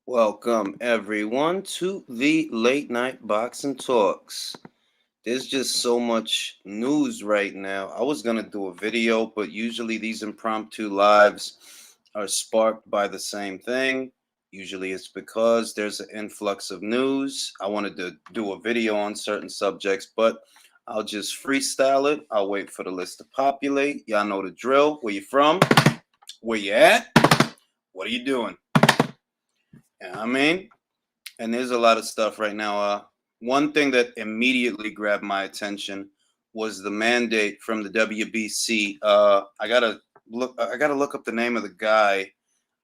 Welcome everyone to the late night boxing talks. There's just so much news right now. I was gonna do a video, but usually these impromptu lives are sparked by the same thing. Usually it's because there's an influx of news. I wanted to do a video on certain subjects, but I'll just freestyle it. I'll wait for the list to populate. Y'all know the drill. Where you from? Where you at? What are you doing? I mean, and there's a lot of stuff right now. One thing that immediately grabbed my attention was the mandate from the WBC. I gotta look. I gotta look up the name of the guy.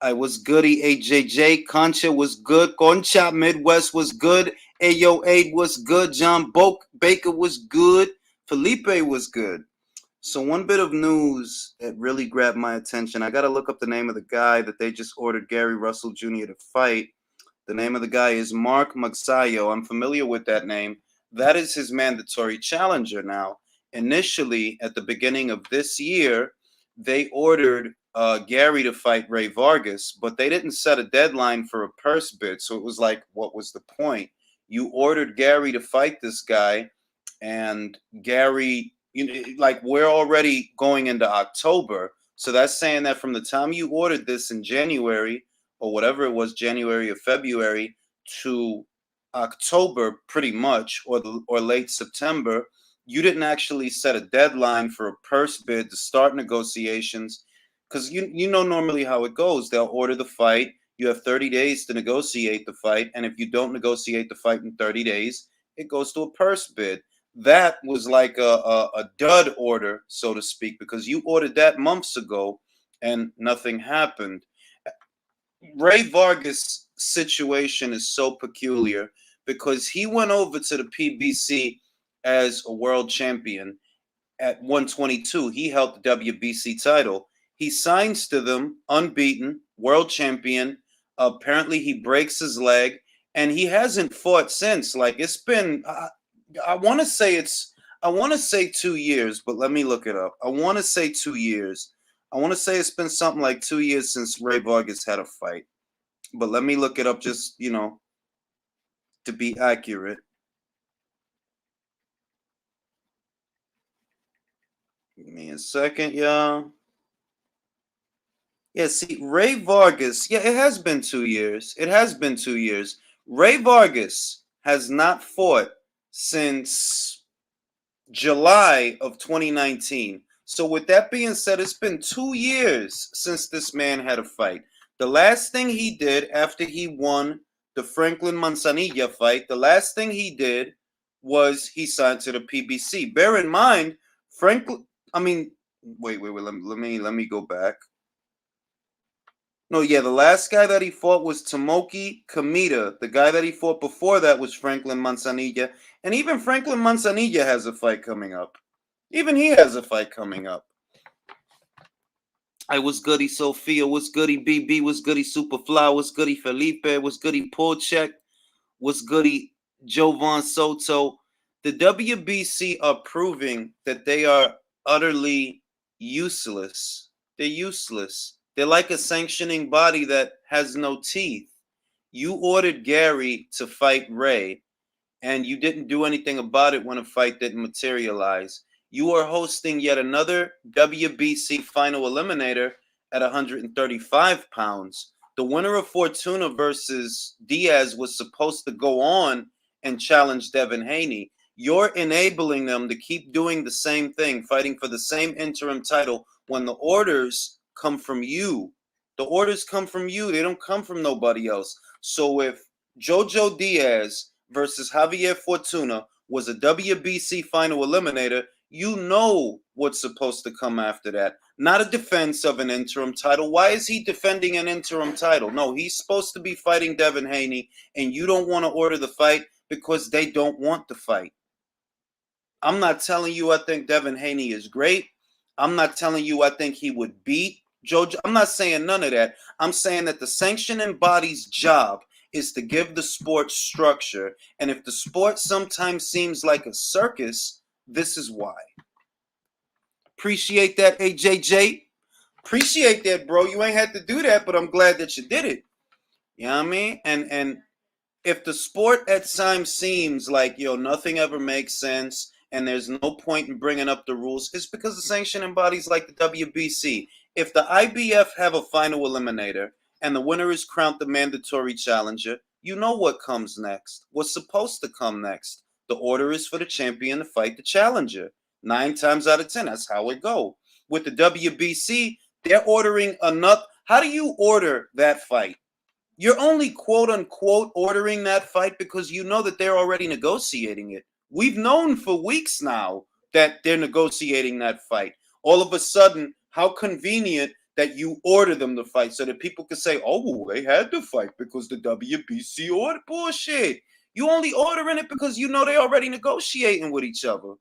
I was goody. AJJ Concha was good. Concha Midwest was good. Ayo Aid was good. John Baker was good. Felipe was good. So one bit of news that really grabbed my attention. I gotta look up the name of the guy that they just ordered Gary Russell Jr. to fight. The name of the guy is Mark Magsayo. I'm familiar with that name. That is his mandatory challenger now. Initially, at the beginning of this year, they ordered Gary to fight Ray Vargas, but they didn't set a deadline for a purse bid. So it was like, what was the point? You ordered Gary to fight this guy, and Gary, like, we're already going into October. So that's saying that from the time you ordered this in January, or whatever it was, January or February, to October, pretty much, or late September, you didn't actually set a deadline for a purse bid to start negotiations, because you know normally how it goes. They'll order the fight. You have 30 days to negotiate the fight, and if you don't negotiate the fight in 30 days, it goes to a purse bid. That was like a dud order, so to speak, because you ordered that months ago and nothing happened. Ray Vargas' situation is so peculiar because he went over to the PBC as a world champion at 122. He held the WBC title. He signs to them unbeaten, world champion. Apparently, he breaks his leg, and he hasn't fought since. Like, it's been, I want to say I want to say 2 years, but let me look it up. I want to say 2 years. I want to say it's been something like 2 years since Ray Vargas had a fight. But let me look it up just, to be accurate. Give me a second, y'all. Yeah, see, Ray Vargas, yeah, it has been 2 years. It has been 2 years. Ray Vargas has not fought since July of 2019. So, with that being said, it's been 2 years since this man had a fight. The last thing he did after he won the Franklin Manzanilla fight, the last thing he did was he signed to the PBC. Bear in mind, Franklin. I mean, wait. Let me go back. No, yeah, the last guy that he fought was Tomoki Kamita. The guy that he fought before that was Franklin Manzanilla. And even Franklin Manzanilla has a fight coming up. Even he has a fight coming up. I was goody Sophia, was goody BB, was goody Superfly, was goody Felipe, was goody Polchek, was goody Jovan Soto. The WBC are proving that they are utterly useless. They're useless. They're like a sanctioning body that has no teeth. You ordered Gary to fight Ray, and you didn't do anything about it when a fight didn't materialize. You are hosting yet another WBC final eliminator at 135 pounds. The winner of Fortuna versus Diaz was supposed to go on and challenge Devin Haney. You're enabling them to keep doing the same thing, fighting for the same interim title when the orders come from you. The orders come from you. They don't come from nobody else. So if Jojo Diaz versus Javier Fortuna was a WBC final eliminator, you know what's supposed to come after that. Not a defense of an interim title. Why is he defending an interim title? No, he's supposed to be fighting Devin Haney, and you don't want to order the fight because they don't want the fight. I'm not telling you I think Devin Haney is great. I'm not telling you I think he would beat Jojo. I'm not saying none of that. I'm saying that the sanctioning body's job is to give the sport structure. And if the sport sometimes seems like a circus, this is why. Appreciate that, AJJ. Appreciate that, bro. You ain't had to do that, but I'm glad that you did it. You know what I mean? And if the sport at times seems like, nothing ever makes sense and there's no point in bringing up the rules, it's because the sanctioning bodies like the WBC. If the IBF have a final eliminator and the winner is crowned the mandatory challenger, you know what comes next. What's supposed to come next? The order is for the champion to fight the challenger. 9 times out of 10, that's how it go. With the WBC, they're ordering another. How do you order that fight? You're only quote unquote ordering that fight because you know that they're already negotiating it. We've known for weeks now that they're negotiating that fight. All of a sudden, how convenient that you order them to fight so that people can say, oh, they had to fight because the WBC ordered. Bullshit. You only ordering it because you know they're already negotiating with each other.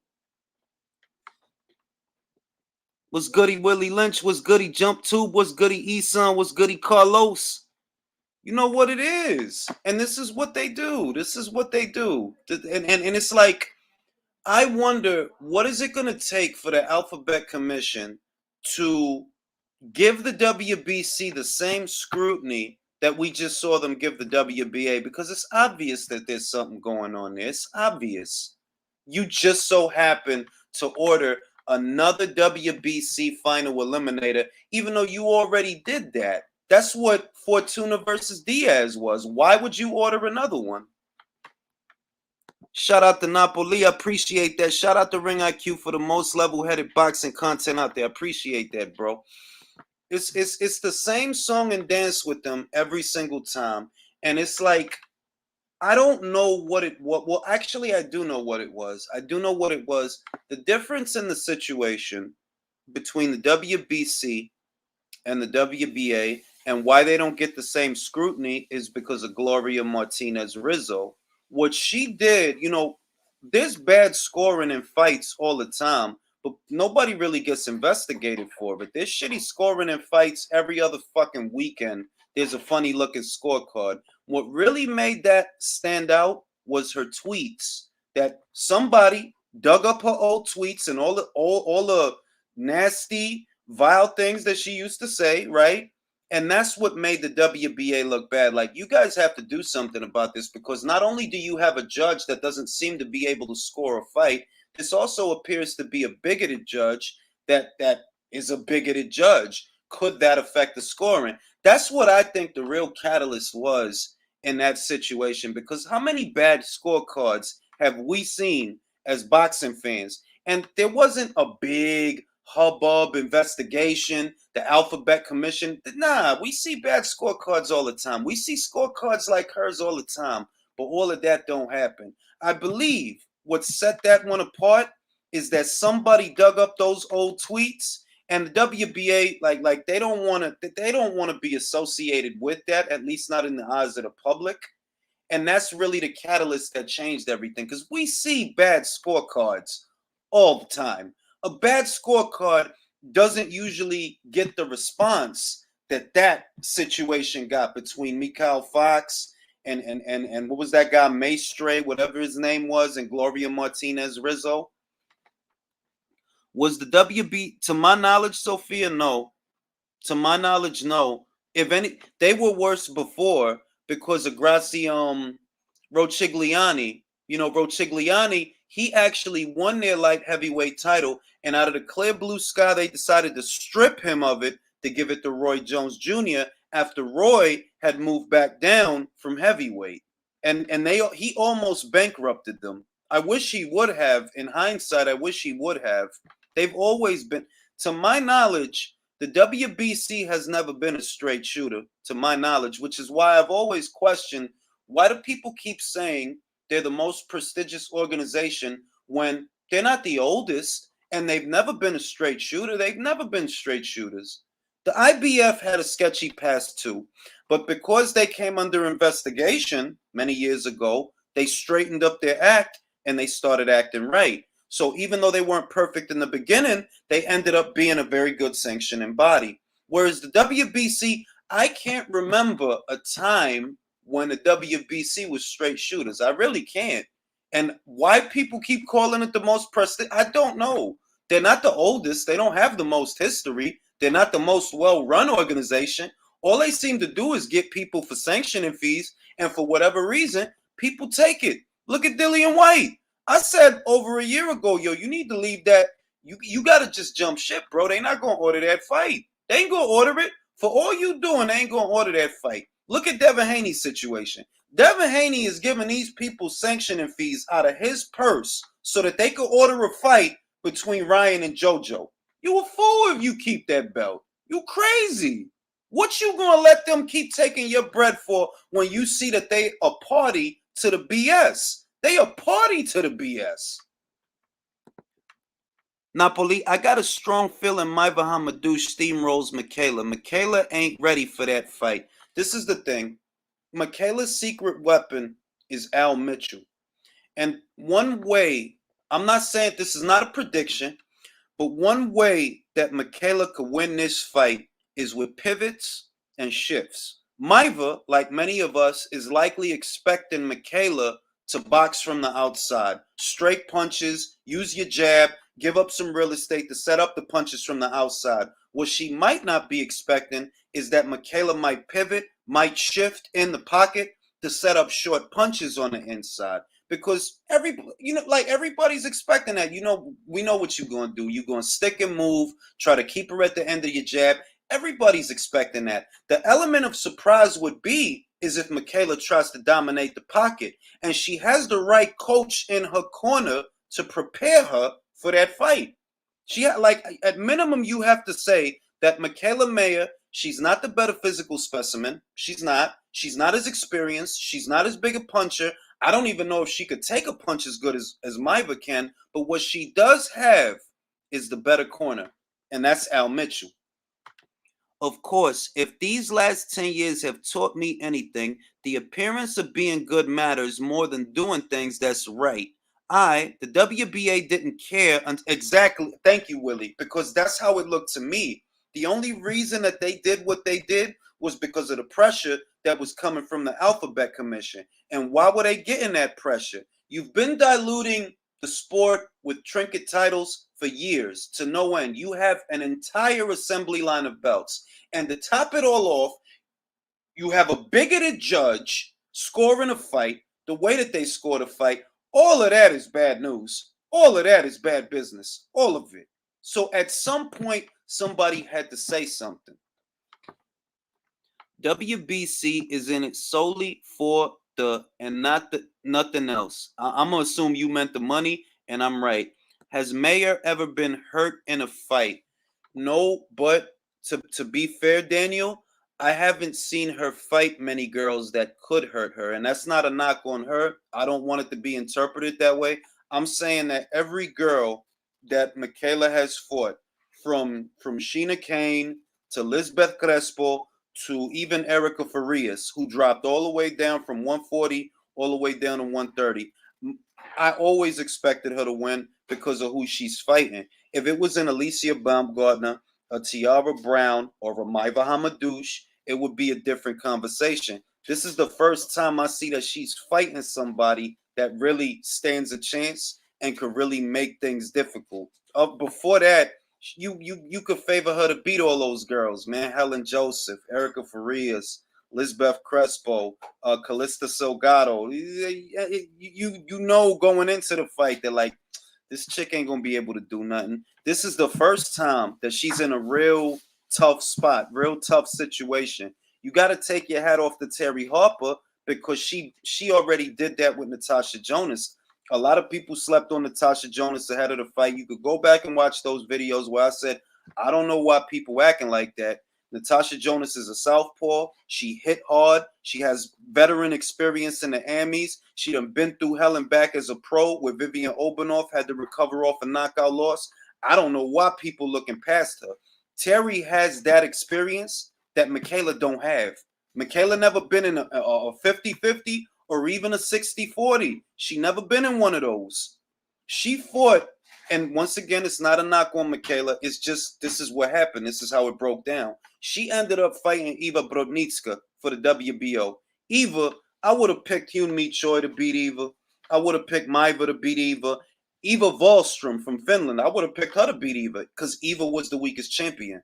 What's goody Willie Lynch? What's goody Jump Tube? What's goody Eson? What's goody Carlos? You know what it is. And this is what they do. This is what they do. And it's like, I wonder, what is it going to take for the Alphabet Commission to give the WBC the same scrutiny that we just saw them give the WBA? Because it's obvious that there's something going on there. It's obvious. You just so happen to order another WBC final eliminator, even though you already did that. That's what Fortuna versus Diaz was. Why would you order another one? Shout out to Napoli. I appreciate that. Shout out to Ring IQ for the most level-headed boxing content out there. I appreciate that, bro. It's the same song and dance with them every single time. And it's like, I don't know well, actually, I do know what it was. I do know what it was. The difference in the situation between the WBC and the WBA and why they don't get the same scrutiny is because of Gloria Martinez Rizzo. What she did, there's bad scoring in fights all the time, but nobody really gets investigated for it. There's shitty scoring in fights every other fucking weekend. There's a funny looking scorecard. What really made that stand out was her tweets. That somebody dug up her old tweets and all the nasty, vile things that she used to say, right? And that's what made the WBA look bad. Like, you guys have to do something about this, because not only do you have a judge that doesn't seem to be able to score a fight, this also appears to be a bigoted judge that is a bigoted judge. Could that affect the scoring? That's what I think the real catalyst was in that situation, because how many bad scorecards have we seen as boxing fans? And there wasn't a big hubbub investigation, the Alphabet Commission. Nah, we see bad scorecards all the time. We see scorecards like hers all the time, but all of that don't happen. I believe what set that one apart is that somebody dug up those old tweets, and the WBA, like they don't want to be associated with that, at least not in the eyes of the public. And that's really the catalyst that changed everything, because we see bad scorecards all the time. A bad scorecard doesn't usually get the response that situation got between Mikhail Fox and what was that guy, Maestre, whatever his name was, and Gloria Martinez Rizzo. Was the WB, to my knowledge, Sophia? No. To my knowledge, no. If any, they were worse before because of Gracie Rocigliani. Rocigliani, he actually won their light heavyweight title, and out of the clear blue sky, they decided to strip him of it to give it to Roy Jones Jr. after Roy had moved back down from heavyweight. And he almost bankrupted them. I wish he would have. In hindsight, I wish he would have. They've always been, to my knowledge, the WBC has never been a straight shooter, to my knowledge, which is why I've always questioned, why do people keep saying they're the most prestigious organization when they're not the oldest and they've never been a straight shooter? They've never been straight shooters. The IBF had a sketchy past too, but because they came under investigation many years ago, they straightened up their act and they started acting right. So even though they weren't perfect in the beginning, they ended up being a very good sanctioning body. Whereas the WBC, I can't remember a time when the WBC was straight shooters. I really can't. And why people keep calling it the most prestigious, I don't know. They're not the oldest. They don't have the most history. They're not the most well-run organization. All they seem to do is get people for sanctioning fees, and for whatever reason, people take it. Look at Dillian White. I said over a year ago, yo, you need to leave that. You got to just jump ship, bro. They not going to order that fight. They ain't going to order it. For all you doing, they ain't going to order that fight. Look at Devin Haney's situation. Devin Haney is giving these people sanctioning fees out of his purse so that they could order a fight between Ryan and JoJo. You a fool if you keep that belt. You crazy. What you gonna let them keep taking your bread for when you see that they a party to the BS? They a party to the BS. Napoli, I got a strong feeling Maiva Hamadouche steamrolls Michaela. Michaela ain't ready for that fight. This is the thing. Michaela's secret weapon is Al Mitchell. And one way, I'm not saying this is not a prediction, but one way that Michaela could win this fight is with pivots and shifts. Maiva, like many of us, is likely expecting Michaela to box from the outside. Straight punches, use your jab, give up some real estate to set up the punches from the outside. What she might not be expecting is that Michaela might pivot, might shift in the pocket to set up short punches on the inside. Because everybody's expecting that. We know what you're gonna do. You're gonna stick and move, try to keep her at the end of your jab. Everybody's expecting that. The element of surprise would be is if Michaela tries to dominate the pocket, and she has the right coach in her corner to prepare her for that fight. At minimum, you have to say that Michaela Mayer, she's not the better physical specimen. She's not. She's not as experienced. She's not as big a puncher. I don't even know if she could take a punch as good as Maiva can. But what she does have is the better corner, and that's Al Mitchell. Of course, if these last 10 years have taught me anything, the appearance of being good matters more than doing things that's right. The WBA didn't care exactly. Thank you, Willie, because that's how it looked to me. The only reason that they did what they did was because of the pressure that was coming from the Alphabet Commission. And why were they getting that pressure? You've been diluting the sport with trinket titles for years to no end. You have an entire assembly line of belts. And to top it all off, you have a bigoted judge scoring a fight the way that they scored a fight. All of that is bad news. All of that is bad business. All of it. So at some point, somebody had to say something. WBC is in it solely for nothing else. I'm gonna assume you meant the money, and I'm right. Has Mayer ever been hurt in a fight? No, but to be fair, Daniel, I haven't seen her fight many girls that could hurt her, and that's not a knock on her. I don't want it to be interpreted that way. I'm saying that every girl that Michaela has fought, from Sheena Kane to Lisbeth Crespo to even Erica Farias, who dropped all the way down from 140 all the way down to 130. I always expected her to win because of who she's fighting. If it was an Alicia Baumgartner, a Tiara Brown, or a Maiva Hamadouche, it would be a different conversation. This is the first time I see that she's fighting somebody that really stands a chance and could really make things difficult. Before that, you could favor her to beat all those girls, man. Helen Joseph, Erica Farias, Lisbeth Crespo, Calista Salgado. You know going into the fight that like this chick ain't gonna be able to do nothing. This is the first time that she's in a real tough spot, real tough situation. You got to take your hat off to Terry Harper because she already did that with Natasha Jonas. A lot of people slept on Natasha Jonas ahead of the fight. You could go back and watch those videos where I said, I don't know why people acting like that. Natasha Jonas is a southpaw. She hit hard. She has veteran experience in the Amis. She done been through hell and back as a pro where Vivian Obanoff had to recover off a knockout loss. I don't know why people looking past her. Terry has that experience that Michaela don't have. Michaela never been in a 50-50 or even a 60-40. She never been in one of those. She fought, and once again, it's not a knock on Michaela. It's just this is what happened. This is how it broke down. She ended up fighting Eva Brodnicka for the WBO. Eva, I would have picked Hyun Mi Choi to beat Eva. I would have picked Maiva to beat Eva. Eva Wallström from Finland, I would have picked her to beat Eva because Eva was the weakest champion.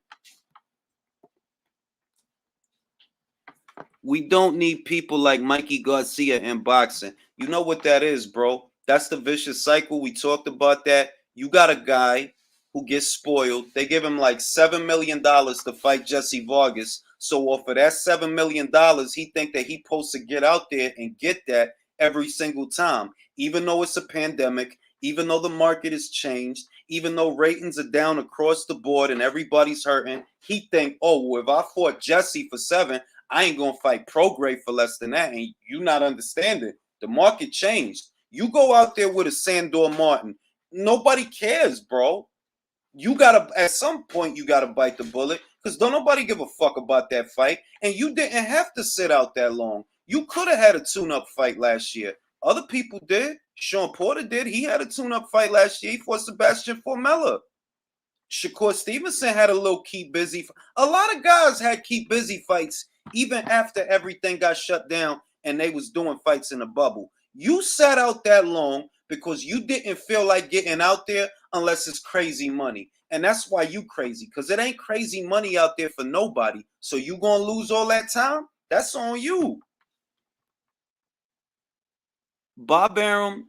We don't need people like Mikey Garcia in boxing. You know what that is, bro? That's the vicious cycle. We talked about that. You got a guy who gets spoiled. They give him like $7 million to fight Jesse Vargas. So off of that $7 million, he think that he supposed to get out there and get that every single time, even though it's a pandemic, even though the market has changed, even though ratings are down across the board and everybody's hurting. He think, oh, well, if I fought Jesse for 7, I ain't gonna fight Prograde for less than that. And you not understanding. The market changed. You go out there with a Sandor Martin. Nobody cares, bro. You gotta at some point you gotta bite the bullet because don't nobody give a fuck about that fight. And you didn't have to sit out that long. You could have had a tune-up fight last year. Other people did. Sean Porter did. He had a tune-up fight last year for Sebastian Formella. Shakur Stevenson had a little keep busy. A lot of guys had keep busy fights even after everything got shut down and they was doing fights in the bubble. You sat out that long because you didn't feel like getting out there unless it's crazy money. And that's why you crazy, because it ain't crazy money out there for nobody. So you gonna lose all that time? That's on you. Bob Arum,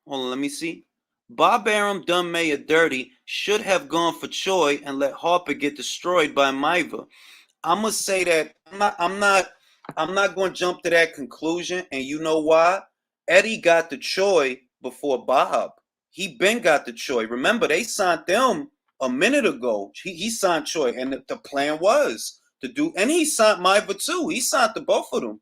hold on, let me see. Bob Arum done Maya dirty, should have gone for Choi and let Harper get destroyed by Maiva. I'm gonna say that I'm not gonna jump to that conclusion, and you know why? Eddie got the Choi before Bob. He been got the Choi. Remember, they signed them a minute ago. He signed Choi, and the plan was to do, and he signed Maiva too. He signed the both of them.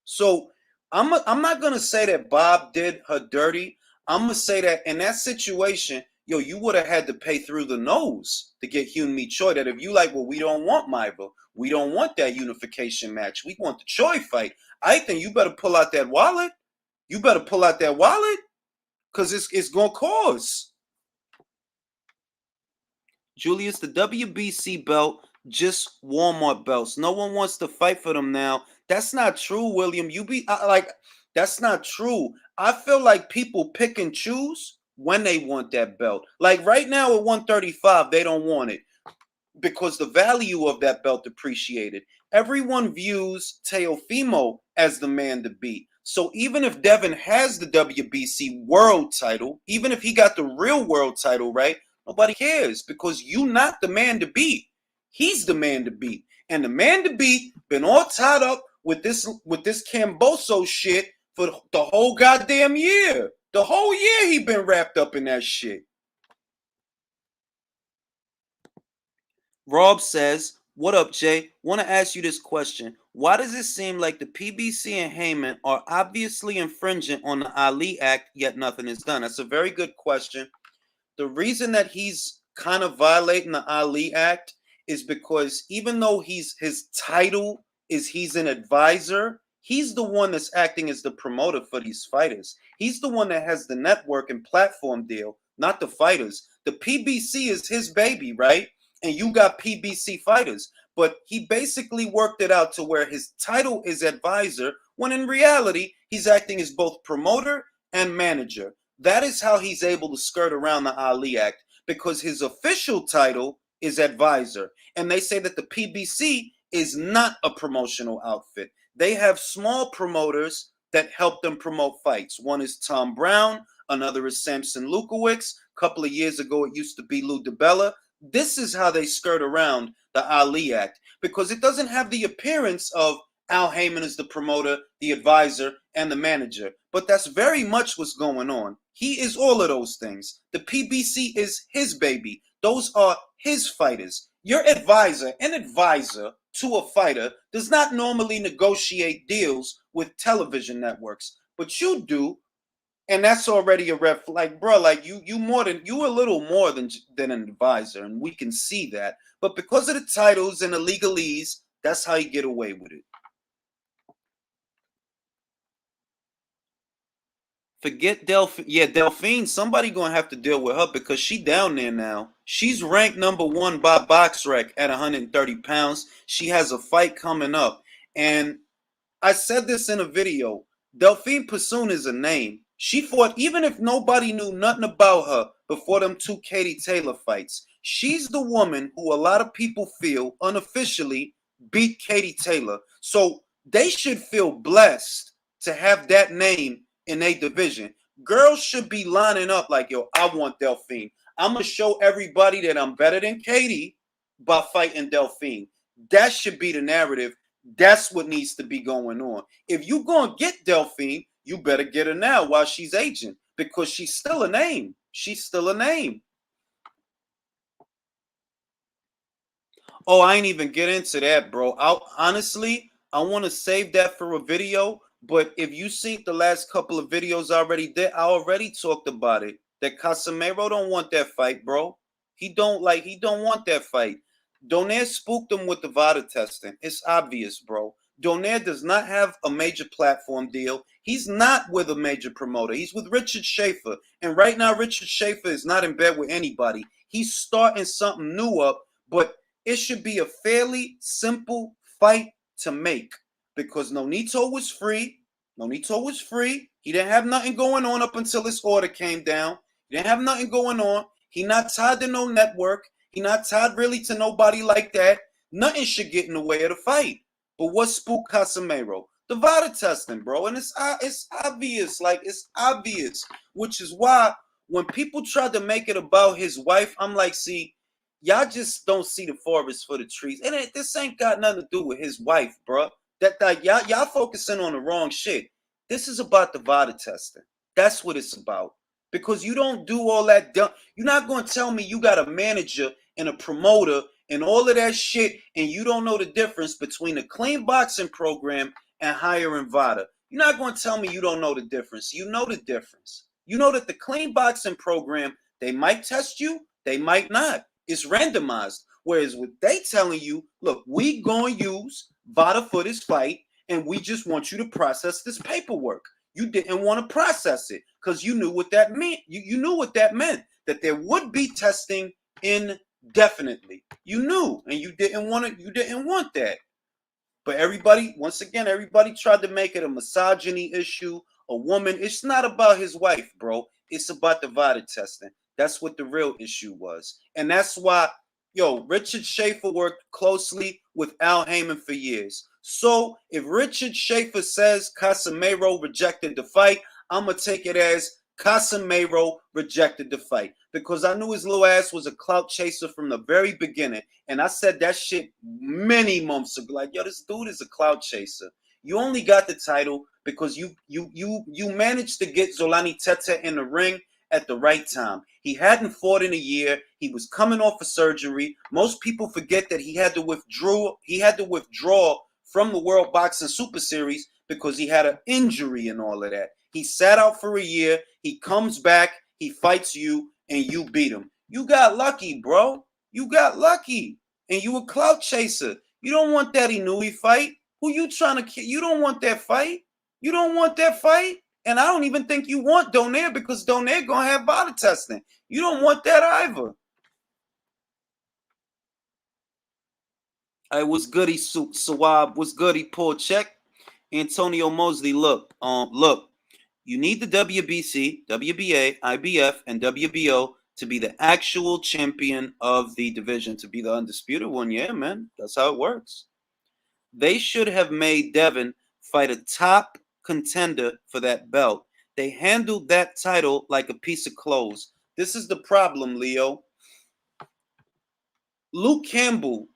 So I'm not gonna say that Bob did her dirty. I'm gonna say that in that situation, yo, you would have had to pay through the nose to get Hyun Mi Choi. That if you like, well, we don't want Maiva, we don't want that unification match. We want the Choi fight. I think you better pull out that wallet. You better pull out that wallet, cause it's gonna cause. Julius, the WBC belt, just Walmart belts. No one wants to fight for them now. That's not true, William. That's not true. I feel like people pick and choose when they want that belt. Like right now at 135, they don't want it because the value of that belt depreciated. Everyone views Teofimo as the man to beat. So even if Devin has the WBC world title, even if he got the real world title, right? Nobody cares because you not the man to beat. He's the man to beat. And the man to beat been all tied up with this Camboso shit for the whole goddamn year. The whole year he been wrapped up in that shit. Rob says, what up, Jay? Want to ask you this question. Why does it seem like the PBC and Heyman are obviously infringing on the Ali Act, yet nothing is done? That's a very good question. The reason that he's kind of violating the Ali Act is because even though his title is he's an advisor, he's the one that's acting as the promoter for these fighters. He's the one that has the network and platform deal, not the fighters. The PBC is his baby, right? And you got PBC fighters. But he basically worked it out to where his title is advisor, when in reality, he's acting as both promoter and manager. That is how he's able to skirt around the Ali Act, because his official title is advisor. And they say that the PBC is not a promotional outfit. They have small promoters that help them promote fights. One is Tom Brown, another is Samson Lukowicz. A couple of years ago, it used to be Lou DiBella. This is how they skirt around the Ali Act, because it doesn't have the appearance of Al Heyman is the promoter, the advisor, and the manager. But that's very much what's going on. He is all of those things. The PBC is his baby. Those are his fighters. Your advisor, an advisor to a fighter, does not normally negotiate deals with television networks. But you do. And that's already a red flag, bro. Like you a little more than an advisor, and we can see that. But because of the titles and the legalese, that's how you get away with it. Forget Delphine. Yeah, Delphine. Somebody gonna have to deal with her because she down there now. She's ranked #1 by BoxRec at 130 pounds. She has a fight coming up, and I said this in a video. Delphine Passoon is a name. She fought even if nobody knew nothing about her before them 2 Katie Taylor fights. She's the woman who a lot of people feel unofficially beat Katie Taylor. So They should feel blessed to have that name in a division. Girls should be lining up like, yo, I want Delphine. I'm going to show everybody that I'm better than Katie by fighting Delphine. That should be the narrative. That's what needs to be going on. If you going to get Delphine, you better get her now while she's aging, because she's still a name. She's still a name. Oh, I ain't even get into that, bro. Honestly, I want to save that for a video. But if you seen the last couple of videos I already did, I already talked about it. That Casemiro don't want that fight, bro. He don't want that fight. Donaire spooked him with the VADA testing. It's obvious, bro. Donaire does not have a major platform deal. He's not with a major promoter. He's with Richard Schaefer. And right now, Richard Schaefer is not in bed with anybody. He's starting something new up, but it should be a fairly simple fight to make, because Nonito was free. Nonito was free. He didn't have nothing going on up until this order came down. He didn't have nothing going on. He not tied to no network. He not tied really to nobody like that. Nothing should get in the way of the fight. But what spooked Casemiro? The VADA testing, bro. And it's obvious. Like, it's obvious. Which is why when people try to make it about his wife, I'm like, see, y'all just don't see the forest for the trees. And this ain't got nothing to do with his wife, bro. That y'all focusing on the wrong shit. This is about the VADA testing. That's what it's about. Because you don't do all that. You're not going to tell me you got a manager and a promoter and all of that shit, and you don't know the difference between a clean boxing program and hiring VADA. You're not going to tell me you don't know the difference. You know the difference. You know that the clean boxing program, they might test you, they might not. It's randomized. Whereas what they telling you, look, we going to use VADA for this fight, and we just want you to process this paperwork. You didn't want to process it because you knew what that meant. You knew what that meant, that there would be testing indefinitely. You knew, and you didn't want it. You didn't want that. But everybody, once again, everybody tried to make it a misogyny issue, a woman. It's not about his wife, bro. It's about the VADA testing. That's what the real issue was. And that's why, Richard Schaefer worked closely with Al Heyman for years. So if Richard Schaefer says Casemiro rejected the fight, I'm going to take it as Casemiro rejected the fight, because I knew his little ass was a clout chaser from the very beginning. And I said that shit many months ago. Like, yo, this dude is a clout chaser. You only got the title because you managed to get Zolani Tete in the ring at the right time. He hadn't fought in a year. He was coming off a surgery. Most people forget that he had to withdraw from the World Boxing Super Series because he had an injury and all of that. He sat out for a year. He comes back. He fights you, and you beat him. You got lucky, bro. You got lucky. And you a clout chaser. You don't want that Inoue fight. Who you trying to kill? You don't want that fight. You don't want that fight. And I don't even think you want Donaire, because Donaire going to have body testing. You don't want that either. Hey, what's goody, Sawab? What's goody, Paul Check? Antonio Mosley, look. You need the WBC, WBA, IBF, and WBO to be the actual champion of the division, to be the undisputed one. Yeah, man. That's how it works. They should have made Devin fight a top contender for that belt. They handled that title like a piece of clothes. This is the problem, Leo. Luke Campbell,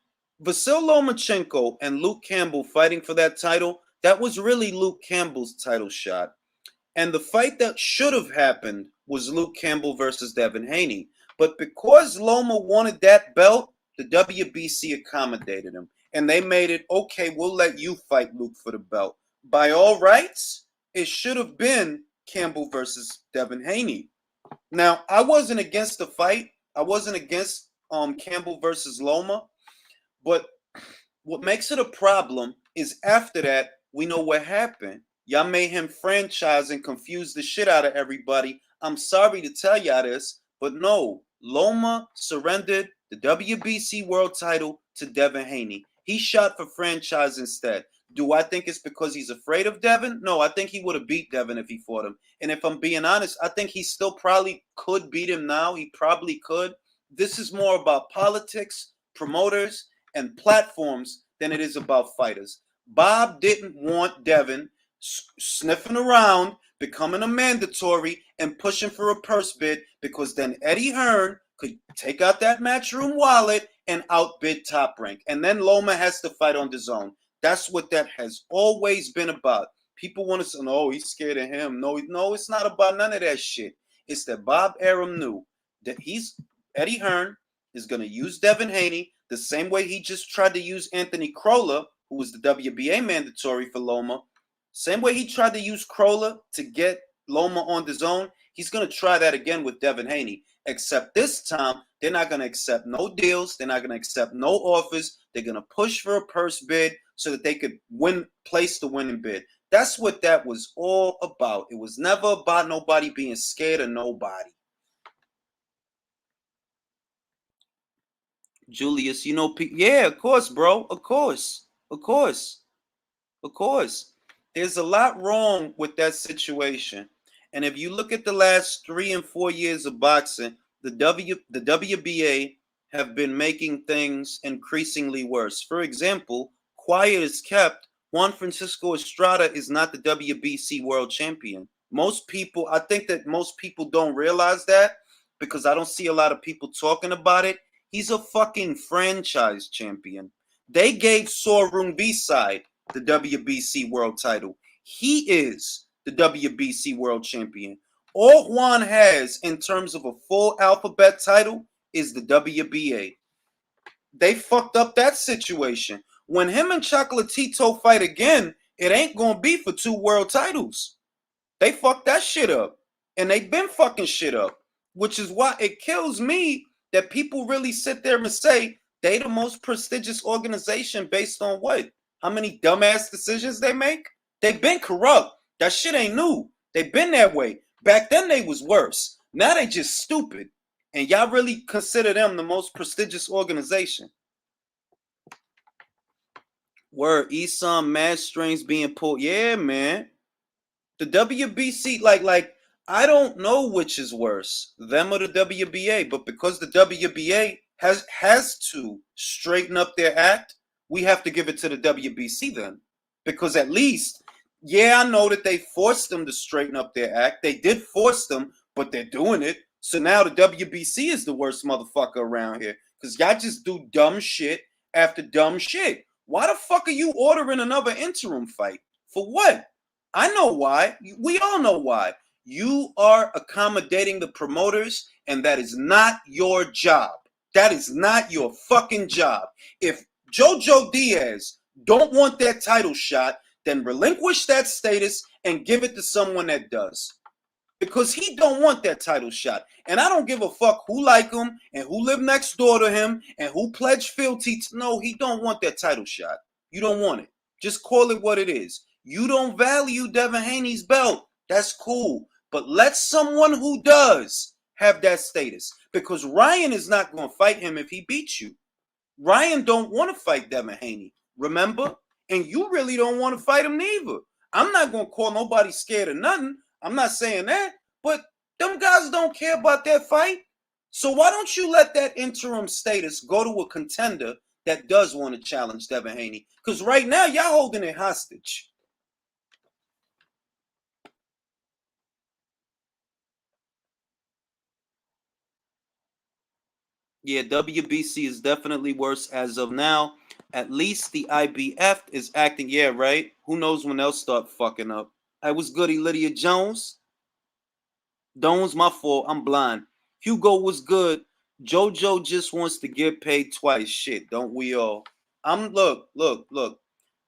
Vasyl Lomachenko and Luke Campbell fighting for that title, that was really Luke Campbell's title shot. And the fight that should have happened was Luke Campbell versus Devin Haney. But because Loma wanted that belt, the WBC accommodated him. And they made it, okay, we'll let you fight Luke for the belt. By all rights, it should have been Campbell versus Devin Haney. Now, I wasn't against the fight. I wasn't against Campbell versus Loma. But what makes it a problem is after that, we know what happened. Y'all made him franchise and confuse the shit out of everybody. I'm sorry to tell y'all this, but no, Loma surrendered the WBC world title to Devin Haney. He shot for franchise instead. Do I think it's because he's afraid of Devin? No, I think he would have beat Devin if he fought him. And if I'm being honest, I think he still probably could beat him now. He probably could. This is more about politics, promoters, and platforms than it is about fighters. Bob didn't want Devin sniffing around, becoming a mandatory, and pushing for a purse bid, because then Eddie Hearn could take out that Matchroom wallet and outbid Top Rank. And then Loma has to fight on his own. That's what that has always been about. People want to say, no, he's scared of him. No, it's not about none of that shit. It's that Bob Arum knew that Eddie Hearn is going to use Devin Haney the same way he just tried to use Anthony Crolla, who was the WBA mandatory for Loma. Same way he tried to use Crolla to get Loma on the zone, he's going to try that again with Devin Haney. Except this time, they're not going to accept no deals. They're not going to accept no offers. They're going to push for a purse bid so that they could place the winning bid. That's what that was all about. It was never about nobody being scared of nobody. Julius, yeah, of course, bro. Of course. There's a lot wrong with that situation. And if you look at the last 3 and 4 years of boxing, the WBA have been making things increasingly worse. For example, quiet is kept. Juan Francisco Estrada is not the WBC world champion. I think that most people don't realize that, because I don't see a lot of people talking about it. He's a fucking franchise champion. They gave Sorun B-Side the WBC world title. He is the WBC world champion. All Juan has in terms of a full alphabet title is the WBA. They fucked up that situation. When him and Chocolatito fight again, it ain't gonna be for 2 world titles. They fucked that shit up. And they've been fucking shit up. Which is why it kills me that people really sit there and say they the most prestigious organization based on what? How many dumbass decisions they make? They've been corrupt. That shit ain't new. They've been that way. Back then they was worse. Now they just stupid. And y'all really consider them the most prestigious organization. Word, Esam mad strings being pulled. Yeah, man. The WBC, like I don't know which is worse, them or the WBA, but because the WBA has to straighten up their act, we have to give it to the WBC then. Because at least, yeah, I know that they forced them to straighten up their act. They did force them, but they're doing it. So now the WBC is the worst motherfucker around here. Because y'all just do dumb shit after dumb shit. Why the fuck are you ordering another interim fight? For what? I know why. We all know why. You are accommodating the promoters, and that is not your job. That is not your fucking job. If Jojo Diaz don't want that title shot, then relinquish that status and give it to someone that does. Because he don't want that title shot. And I don't give a fuck who like him and who live next door to him and who pledged fealty to. No, he don't want that title shot. You don't want it. Just call it what it is. You don't value Devin Haney's belt. That's cool. But let someone who does have that status. Because Ryan is not going to fight him if he beats you. Ryan don't want to fight Devin Haney. Remember? And you really don't want to fight him neither. I'm not going to call nobody scared of nothing. I'm not saying that. But them guys don't care about that fight. So why don't you let that interim status go to a contender that does want to challenge Devin Haney? Because right now, y'all holding it hostage. Yeah, WBC is definitely worse as of now. At least the IBF is acting, yeah, right? Who knows when they'll start fucking up. I was goody Lydia Jones. Done's my fault. I'm blind. Hugo was good. JoJo just wants to get paid twice. Shit, don't we all? Look.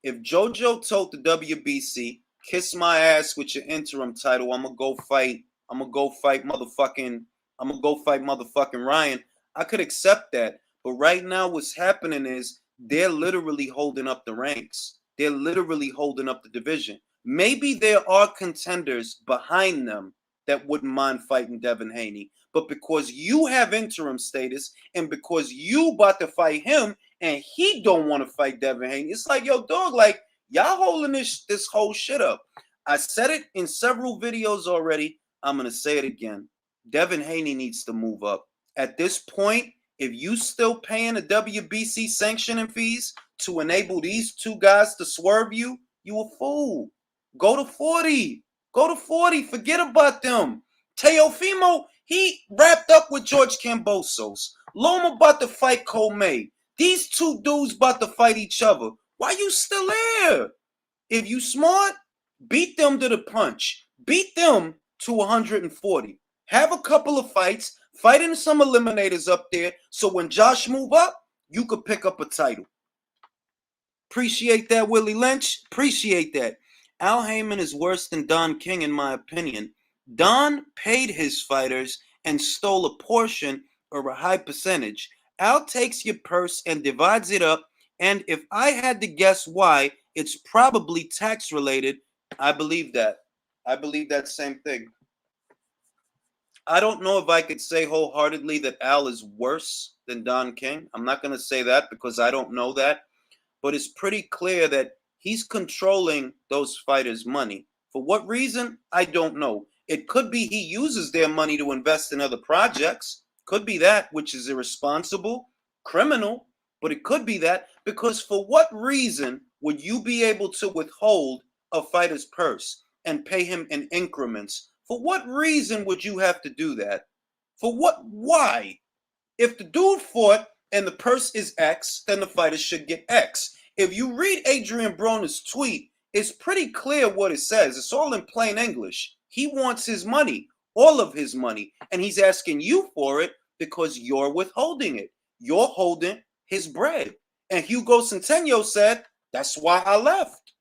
If JoJo told the WBC, kiss my ass with your interim title, I'm gonna go fight motherfucking Ryan. I could accept that. But right now what's happening is they're literally holding up the ranks. They're literally holding up the division. Maybe there are contenders behind them that wouldn't mind fighting Devin Haney. But because you have interim status and because you about to fight him and he don't want to fight Devin Haney, it's like, yo, dog, like, y'all holding this whole shit up. I said it in several videos already. I'm going to say it again. Devin Haney needs to move up. At this point, if you still paying the WBC sanctioning fees to enable these two guys to swerve you, you a fool. Go to 40. Go to 40. Forget about them. Teofimo, he wrapped up with George Kambosos. Loma about to fight Cole May. These two dudes about to fight each other. Why you still there? If you smart, beat them to the punch. Beat them to 140. Have a couple of fights. Fight in some eliminators up there so when Josh move up, you could pick up a title. Appreciate that, Willie Lynch. Appreciate that. Al Heyman is worse than Don King, in my opinion. Don paid his fighters and stole a portion or a high percentage. Al takes your purse and divides it up, and if I had to guess why, it's probably tax related. I believe that. I believe that same thing. I don't know if I could say wholeheartedly that Al is worse than Don King. I'm not going to say that because I don't know that. But it's pretty clear that he's controlling those fighters' money. For what reason? I don't know. It could be he uses their money to invest in other projects. Could be that, which is irresponsible, criminal. But it could be that because for what reason would you be able to withhold a fighter's purse and pay him in increments? For what reason would you have to do that? For what? Why? If the dude fought and the purse is X, then the fighter should get X. If you read Adrian Broner's tweet, it's pretty clear what it says. It's all in plain English. He wants his money, all of his money, and he's asking you for it because you're withholding it. You're holding his bread. And Hugo Centeno said, that's why I left.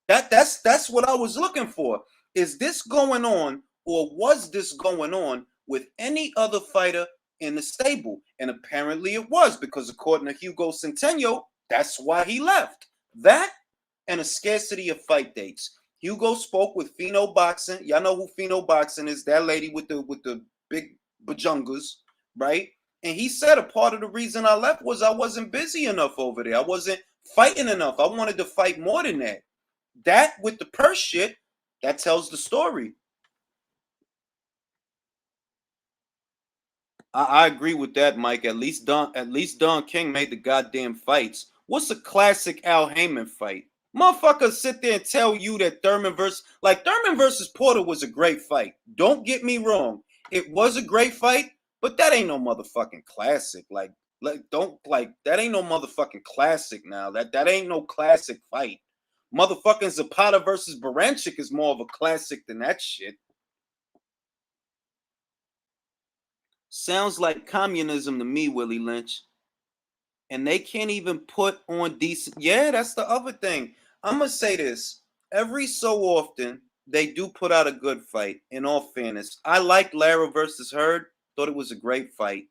That's what I was looking for. Is this going on, or was this going on with any other fighter in the stable? And apparently it was, because according to Hugo Centeno, that's why he left. That and a scarcity of fight dates. Hugo spoke with Fino Boxing. Y'all know who Fino Boxing is, that lady with the big bajungas, right? And he said a part of the reason I left was I wasn't busy enough over there. I wasn't fighting enough. I wanted to fight more than that. That with the purse shit, that tells the story. I agree with that, Mike. At least Don King made the goddamn fights. What's a classic Al Heyman fight? Motherfuckers sit there and tell you that Thurman versus Porter was a great fight. Don't get me wrong. It was a great fight, but that ain't no motherfucking classic. That ain't no motherfucking classic now. That ain't no classic fight. Motherfucking Zapata versus Baranchik is more of a classic than that shit. Sounds like communism to me, Willie Lynch. And they can't even put on decent. Yeah, that's the other thing. I'm going to say this. Every so often, they do put out a good fight, in all fairness. I liked Lara versus Hurd. Thought it was a great fight.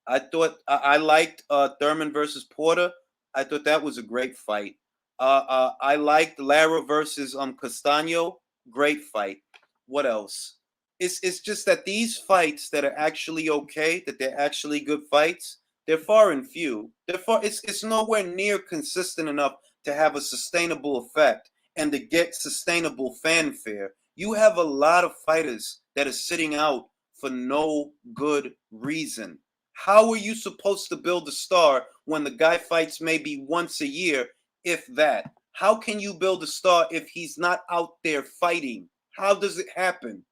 I liked Thurman versus Porter. I thought that was a great fight. I liked Lara versus Castano. Great fight. What else? It's just that these fights that are actually okay, that they're actually good fights, they're far and few. It's nowhere near consistent enough to have a sustainable effect and to get sustainable fanfare. You have a lot of fighters that are sitting out for no good reason. How are you supposed to build a star when the guy fights maybe once a year, if that? How can you build a star if he's not out there fighting? How does it happen?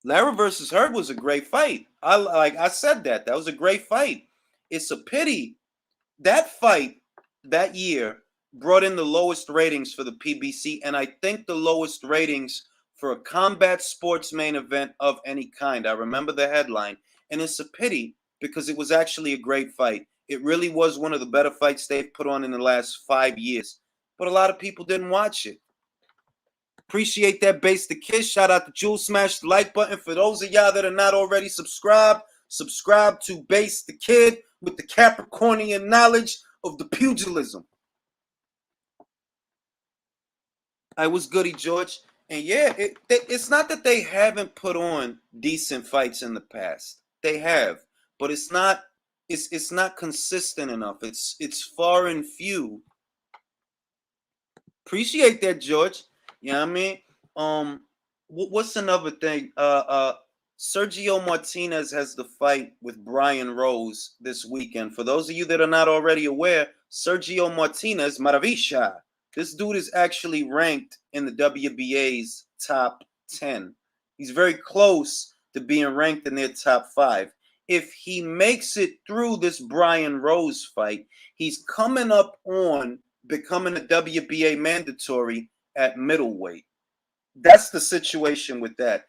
Lara versus Hurd was a great fight. I said that. That was a great fight. It's a pity that fight that year brought in the lowest ratings for the PBC, and I think the lowest ratings for a combat sports main event of any kind. I remember the headline, and it's a pity because it was actually a great fight. It really was one of the better fights they've put on in the last 5 years, but a lot of people didn't watch it. Appreciate that, Base the Kiss. Shout out to Jules. Smash the like button. For those of y'all that are not already subscribed, subscribe to Base the Kid with the Capricornian knowledge of the pugilism. I was goody George. And yeah, it's not that they haven't put on decent fights in the past. They have, but it's not consistent enough. It's far and few. Appreciate that, George. You know what I mean? What's another thing? Sergio Martinez has the fight with Brian Rose this weekend. For those of you that are not already aware, Sergio Martinez, Maravilla, this dude is actually ranked in the WBA's top 10. He's very close to being ranked in their top 5. If he makes it through this Brian Rose fight, he's coming up on becoming a WBA mandatory at middleweight. That's the situation with that.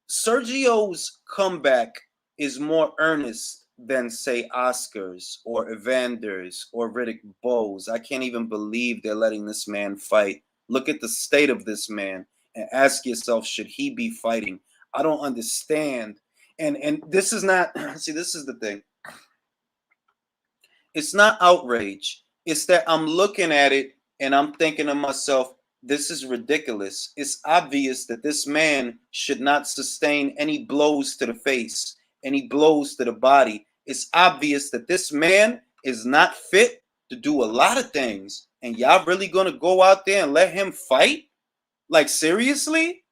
Sergio's comeback is more earnest than, say, Oscar's or Evander's or Riddick Bowe's. I can't even believe they're letting this man fight. Look at the state of this man and ask yourself, should he be fighting? I don't understand. And this is not, see, this is the thing. It's not outrage. It's that I'm looking at it and I'm thinking to myself, this is ridiculous. It's obvious that this man should not sustain any blows to the face, any blows to the body. It's obvious that this man is not fit to do a lot of things. And y'all really gonna go out there and let him fight? Like, seriously?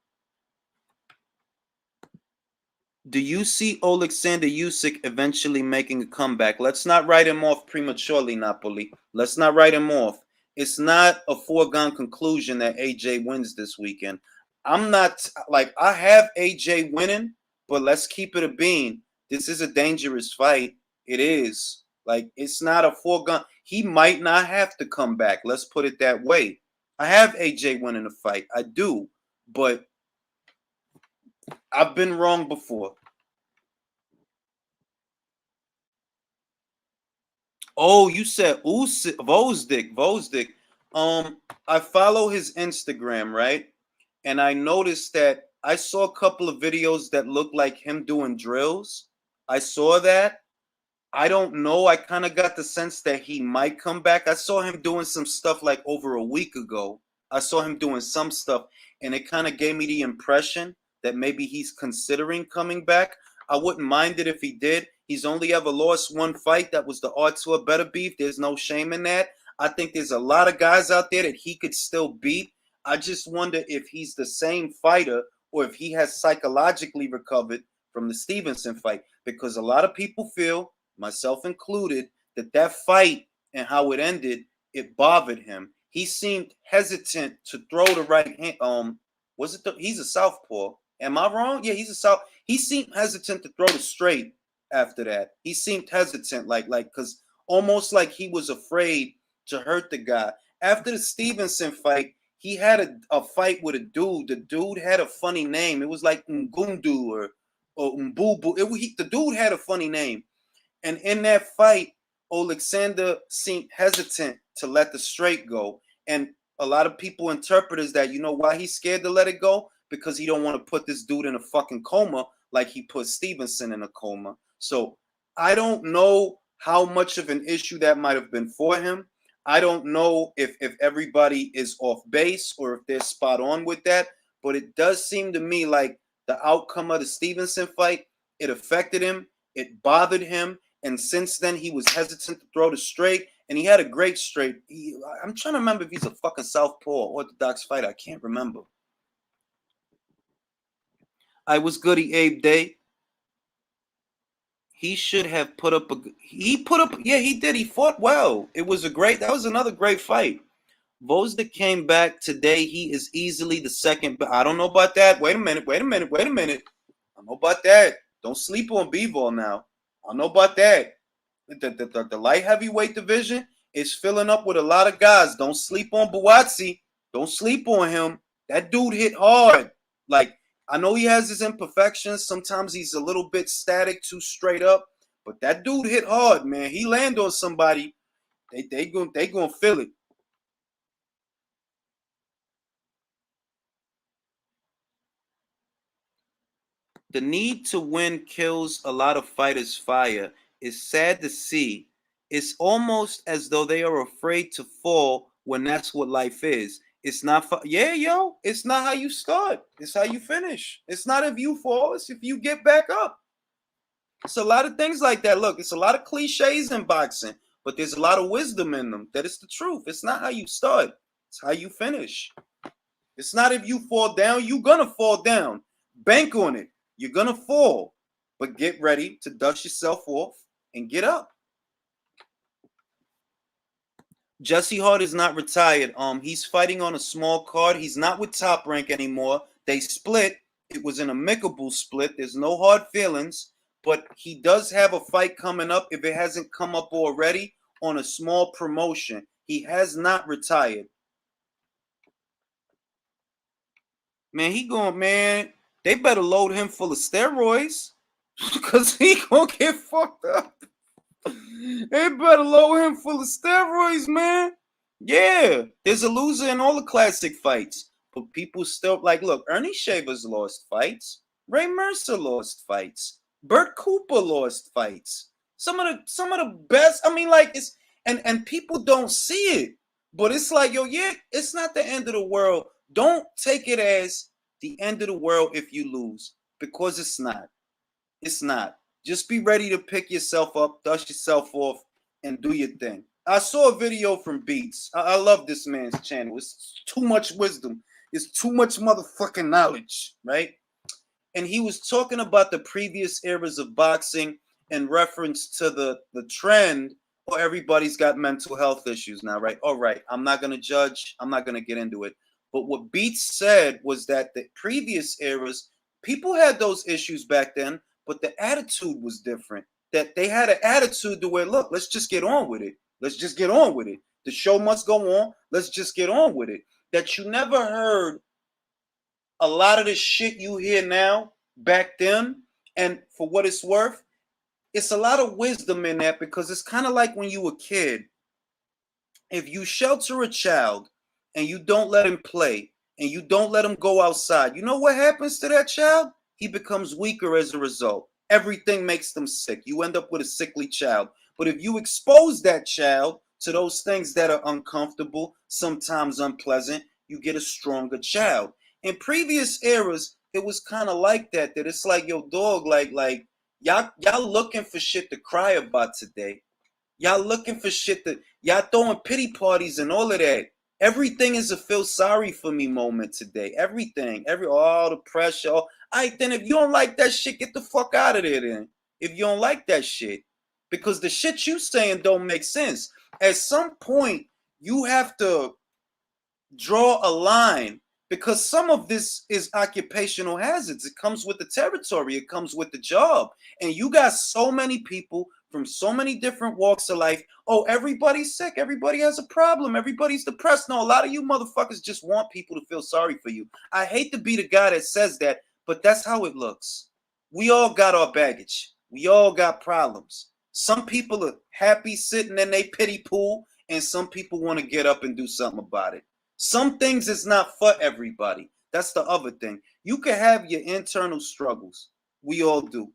Do you see Alexander Usyk eventually making a comeback? Let's not write him off prematurely, Napoli. Let's not write him off. It's not a foregone conclusion that AJ wins this weekend. I'm not, like, I have AJ winning, but let's keep it a bean. This is a dangerous fight. It is. Like, it's not a foregone. He might not have to come back. Let's put it that way. I have AJ winning the fight. I do. But I've been wrong before. Oh, you said Usyk, Vosdick. I follow his Instagram, right? And I noticed that I saw a couple of videos that looked like him doing drills. I saw that. I don't know. I kind of got the sense that he might come back. I saw him doing some stuff like over a week ago. I saw him doing some stuff, and it kind of gave me the impression that maybe he's considering coming back. I wouldn't mind it if he did. He's only ever lost one fight. That was the Artur Better beef. There's no shame in that. I think there's a lot of guys out there that he could still beat. I just wonder if he's the same fighter or if he has psychologically recovered from the Stevenson fight, because a lot of people feel, myself included, that fight and how it ended, it bothered him. He seemed hesitant to throw the right hand. Was it he's a southpaw? Am I wrong? Yeah, he's a south. He seemed hesitant to throw the straight after that. He seemed hesitant, like because almost like he was afraid to hurt the guy. After the Stevenson fight, he had a fight with a dude. The dude had a funny name. It was like Ngundu or Mbubu. The dude had a funny name. And in that fight, Alexander seemed hesitant to let the straight go. And a lot of people interpret that, you know why he's scared to let it go? Because he don't want to put this dude in a fucking coma like he put Stevenson in a coma. So I don't know how much of an issue that might have been for him. I don't know if everybody is off base or if they're spot on with that. But it does seem to me like the outcome of the Stevenson fight, it affected him. It bothered him. And since then, he was hesitant to throw the straight. And he had a great straight. I'm trying to remember if he's a fucking southpaw or orthodox fighter. I can't remember. I was goody Abe Day. He should have put up yeah, he did. He fought well. That was another great fight. Vosdick came back today. He is easily the second, but I don't know about that. Wait a minute. I don't know about that. Don't sleep on Bivol now. I don't know about that. The light heavyweight division is filling up with a lot of guys. Don't sleep on Buatsi. Don't sleep on him. That dude hit hard. Like, I know he has his imperfections. Sometimes he's a little bit static, too straight up. But that dude hit hard, man. He land on somebody, they gonna feel it. The need to win kills a lot of fighters' fire. It's sad to see. It's almost as though they are afraid to fall when that's what life is. It's not, it's not how you start. It's how you finish. It's not if you fall, it's if you get back up. It's a lot of things like that. Look, it's a lot of cliches in boxing, but there's a lot of wisdom in them. That is the truth. It's not how you start. It's how you finish. It's not if you fall down, you're going to fall down. Bank on it. You're going to fall, but get ready to dust yourself off and get up. Jesse Hart is not retired. He's fighting on a small card. He's not with Top Rank anymore. They split. It was an amicable split. There's no hard feelings, but he does have a fight coming up if it hasn't come up already on a small promotion. He has not retired. Man, they better load him full of steroids because he gonna get fucked up. They better load him full of steroids, man. Yeah, there's a loser in all the classic fights, but people still look. Ernie Shavers lost fights. Ray Mercer lost fights. Burt Cooper lost fights. Some of the best. I mean, it's and people don't see it, but it's it's not the end of the world. Don't take it as the end of the world if you lose, because it's not. It's not. Just be ready to pick yourself up, dust yourself off, and do your thing. I saw a video from Beats. I love this man's channel. It's too much wisdom. It's too much motherfucking knowledge, right? And he was talking about the previous eras of boxing in reference to the trend. Oh, everybody's got mental health issues now, right? All right, I'm not going to judge. I'm not going to get into it. But what Beats said was that the previous eras, people had those issues back then, but the attitude was different. That they had an attitude to where, look, let's just get on with it. Let's just get on with it. The show must go on. Let's just get on with it. That you never heard a lot of the shit you hear now back then. And for what it's worth, it's a lot of wisdom in that, because it's kind of like when you were a kid. If you shelter a child and you don't let him play and you don't let him go outside, you know what happens to that child? He becomes weaker as a result. Everything makes them sick. You end up with a sickly child. But if you expose that child to those things that are uncomfortable, sometimes unpleasant, you get a stronger child. In previous eras, it was kind of like that. That it's like, yo, dog, y'all looking for shit to cry about today. Y'all looking for shit that y'all throwing pity parties and all of that. Everything is a feel sorry for me moment today. Everything, all the pressure. All right, then if you don't like that shit, get the fuck out of there then. If you don't like that shit. Because the shit you saying don't make sense. At some point, you have to draw a line, because some of this is occupational hazards. It comes with the territory. It comes with the job. And you got so many people from so many different walks of life. Oh, everybody's sick. Everybody has a problem. Everybody's depressed. No, a lot of you motherfuckers just want people to feel sorry for you. I hate to be the guy that says that, but that's how it looks. We all got our baggage. We all got problems. Some people are happy sitting in their pity pool, and some people want to get up and do something about it. Some things is not for everybody. That's the other thing. You can have your internal struggles. We all do.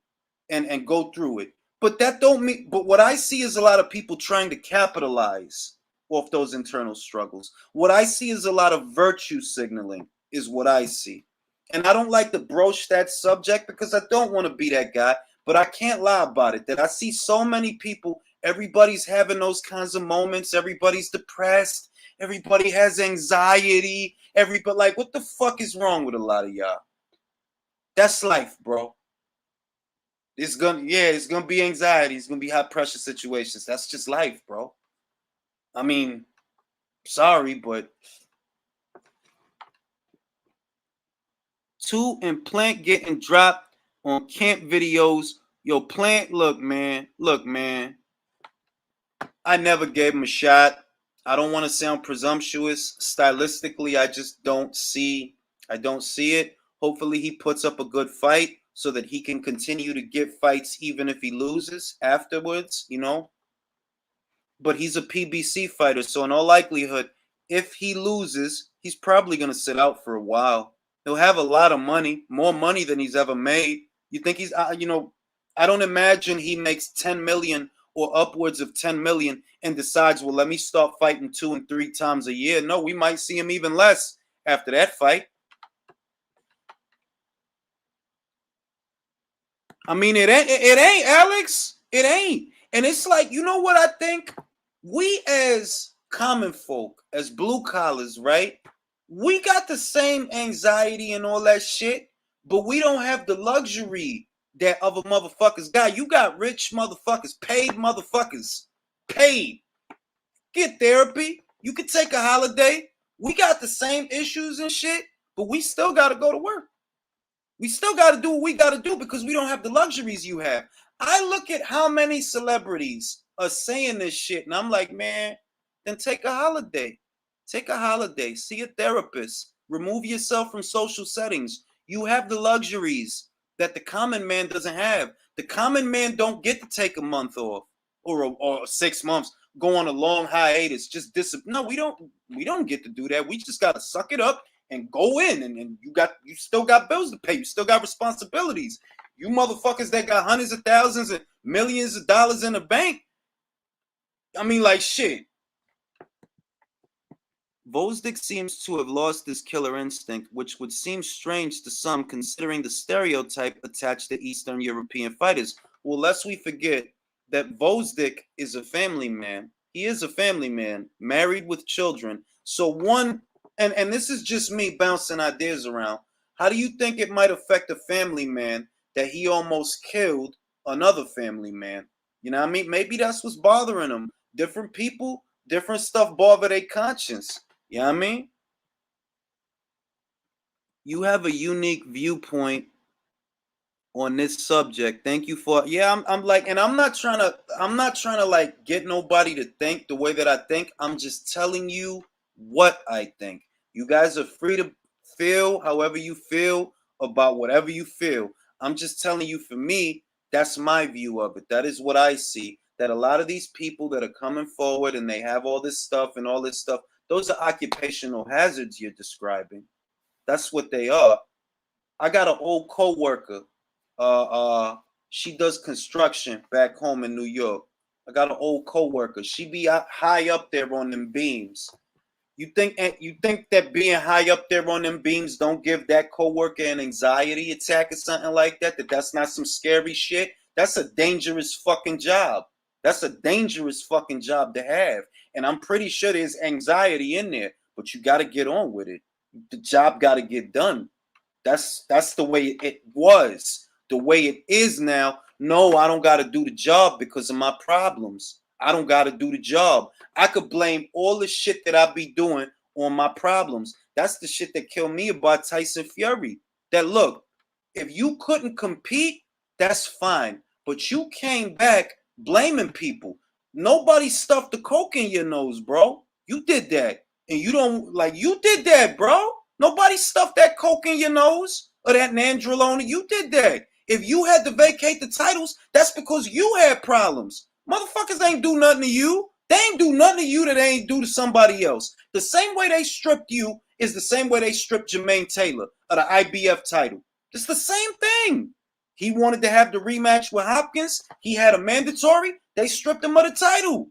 And go through it. But that don't mean, but what I see is a lot of people trying to capitalize off those internal struggles. What I see is a lot of virtue signaling is what I see. And I don't like to broach that subject because I don't want to be that guy, but I can't lie about it. That I see so many people, everybody's having those kinds of moments. Everybody's depressed. Everybody has anxiety. Everybody, what the fuck is wrong with a lot of y'all? That's life, bro. It's gonna be anxiety. It's gonna be high pressure situations. That's just life, bro. I mean, sorry, but and Plant getting dropped on camp videos. Yo, Plant, look, man. I never gave him a shot. I don't want to sound presumptuous. Stylistically, I just don't see it. Hopefully he puts up a good fight so that he can continue to get fights even if he loses afterwards, But he's a PBC fighter, so in all likelihood, if he loses, he's probably going to sit out for a while. He'll have a lot of money, more money than he's ever made. You think I don't imagine he makes 10 million or upwards of 10 million and decides, well, let me start fighting 2 and 3 times a year. No, we might see him even less after that fight. I mean, it ain't, Alex. It ain't. And it's like, you know what I think? We as common folk, as blue collars, right? We got the same anxiety and all that shit, But we don't have the luxury that other motherfuckers got. You got rich motherfuckers, paid motherfuckers, paid. Get therapy. You could take a holiday. We got the same issues and shit, but we still got to go to work. We still got to do what we got to do because we don't have the luxuries you have. I look at how many celebrities are saying this shit, and I'm like, man, then take a holiday. Take a holiday. See a therapist. Remove yourself from social settings. You have the luxuries that the common man doesn't have. The common man don't get to take a month off or 6 months, go on a long hiatus. Just no, we don't get to do that. We just got to suck it up and go in, and you still got bills to pay. You still got responsibilities. You motherfuckers that got hundreds of thousands and millions of dollars in the bank. I mean, like, shit. Vosdick seems to have lost his killer instinct, which would seem strange to some considering the stereotype attached to Eastern European fighters. Well, lest we forget that Vosdick is a family man. He is a family man, married with children. So and this is just me bouncing ideas around. How do you think it might affect a family man that he almost killed another family man? You know what I mean? Maybe that's what's bothering him. Different people, different stuff bother their conscience. You know what I mean? You have a unique viewpoint on this subject. Thank you for I'm like, and I'm not trying to like get nobody to think the way that I think. I'm just telling you what I think. You guys are free to feel however you feel about whatever you feel. I'm just telling you, for me, that's my view of it. That is what I see. That a lot of these people that are coming forward and they have all this stuff and all this stuff, those are occupational hazards you're describing. That's what they are. I got an old coworker. She does construction back home in New York. I got an old coworker. She be high up there on them beams. You think that being high up there on them beams don't give that coworker an anxiety attack or something like that? That's not some scary shit? That's a dangerous fucking job. That's a dangerous fucking job to have. And I'm pretty sure there's anxiety in there, but you got to get on with it. The job got to get done. That's the way it was. The way it is now, no, I don't got to do the job because of my problems. I don't got to do the job. I could blame all the shit that I be doing on my problems. That's the shit that killed me about Tyson Fury. That look, if you couldn't compete, that's fine. But you came back blaming people. Nobody stuffed the coke in your nose, bro. You did that. And you did that, bro. Nobody stuffed that coke in your nose or that nandrolone. You did that. If you had to vacate the titles, that's because you had problems. Motherfuckers ain't do nothing to you. They ain't do nothing to you that they ain't do to somebody else. The same way they stripped you is the same way they stripped Jermaine Taylor of the IBF title. It's the same thing. He wanted to have the rematch with Hopkins. He had a mandatory. They stripped him of the title.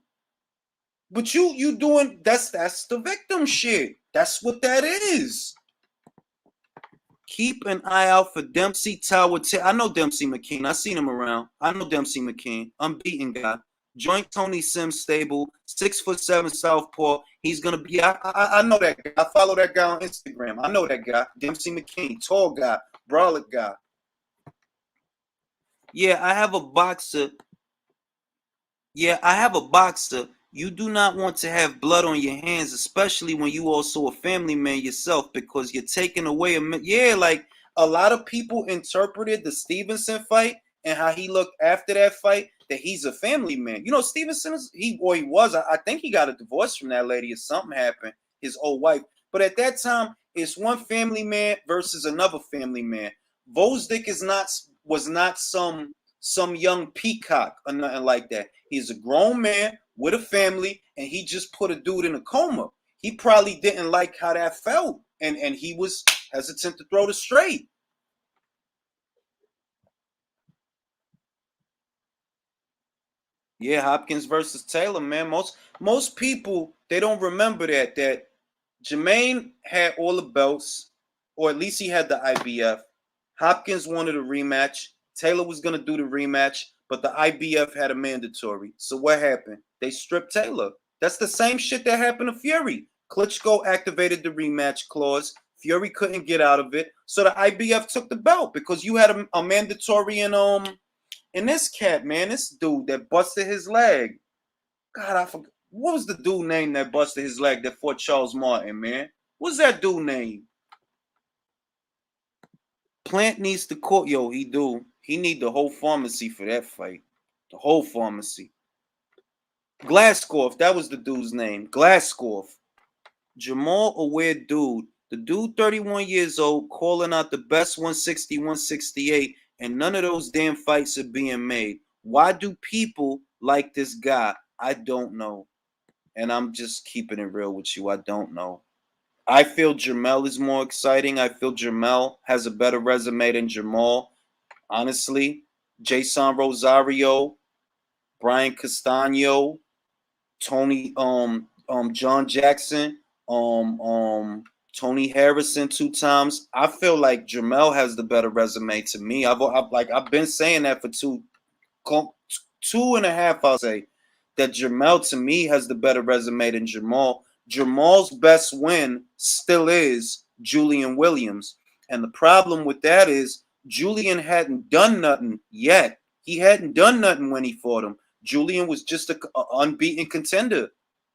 But you doing that's the victim shit. That's what that is. Keep an eye out for Dempsey Tower. I know Dempsey McKean. I seen him around. I know Dempsey McKean. Unbeaten guy. Joint Tony Sims stable. 6'7" southpaw. He's gonna be. I know that guy. I follow that guy on Instagram. I know that guy. Dempsey McKean. Tall guy. Brolic guy. Yeah, I have a boxer. You do not want to have blood on your hands, especially when you also a family man yourself, because you're taking away like a lot of people interpreted the Stevenson fight and how he looked after that fight, that he's a family man. You know, Stevenson he was. I think he got a divorce from that lady or something happened, his old wife. But at that time, it's one family man versus another family man. Vosdick was not some young peacock or nothing like that. He's a grown man with a family, and he just put a dude in a coma. He probably didn't like how that felt, and he was hesitant to throw the straight. Yeah, Hopkins versus Taylor, man. Most people, they don't remember that Jermaine had all the belts, or at least he had the IBF. Hopkins wanted a rematch. Taylor was going to do the rematch, but the IBF had a mandatory. So what happened? They stripped Taylor. That's the same shit that happened to Fury. Klitschko activated the rematch clause. Fury couldn't get out of it, so the IBF took the belt because you had a mandatory in this cat, man. This dude that busted his leg. God, I forgot. What was the dude name that busted his leg that fought Charles Martin, man? What's that dude name? Plant needs to court. Yo, he do. He need the whole pharmacy for that fight. The whole pharmacy. Glasgow, that was the dude's name. Glasgow. Jamal Aware dude. The dude 31 years old calling out the best 160, 168, and none of those damn fights are being made. Why do people like this guy? I don't know. And I'm just keeping it real with you. I don't know. I feel Jamel is more exciting. I feel Jamel has a better resume than Jamal. Honestly, Jason Rosario, Brian Castano, Tony, John Jackson, Tony Harrison 2 times. I feel like Jamel has the better resume to me. I've been saying that for two and a half. I'll say that Jamel to me has the better resume than Jamal. Jamal's best win still is Julian Williams, and the problem with that is Julian hadn't done nothing yet. He hadn't done nothing when he fought him. Julian was just a unbeaten contender.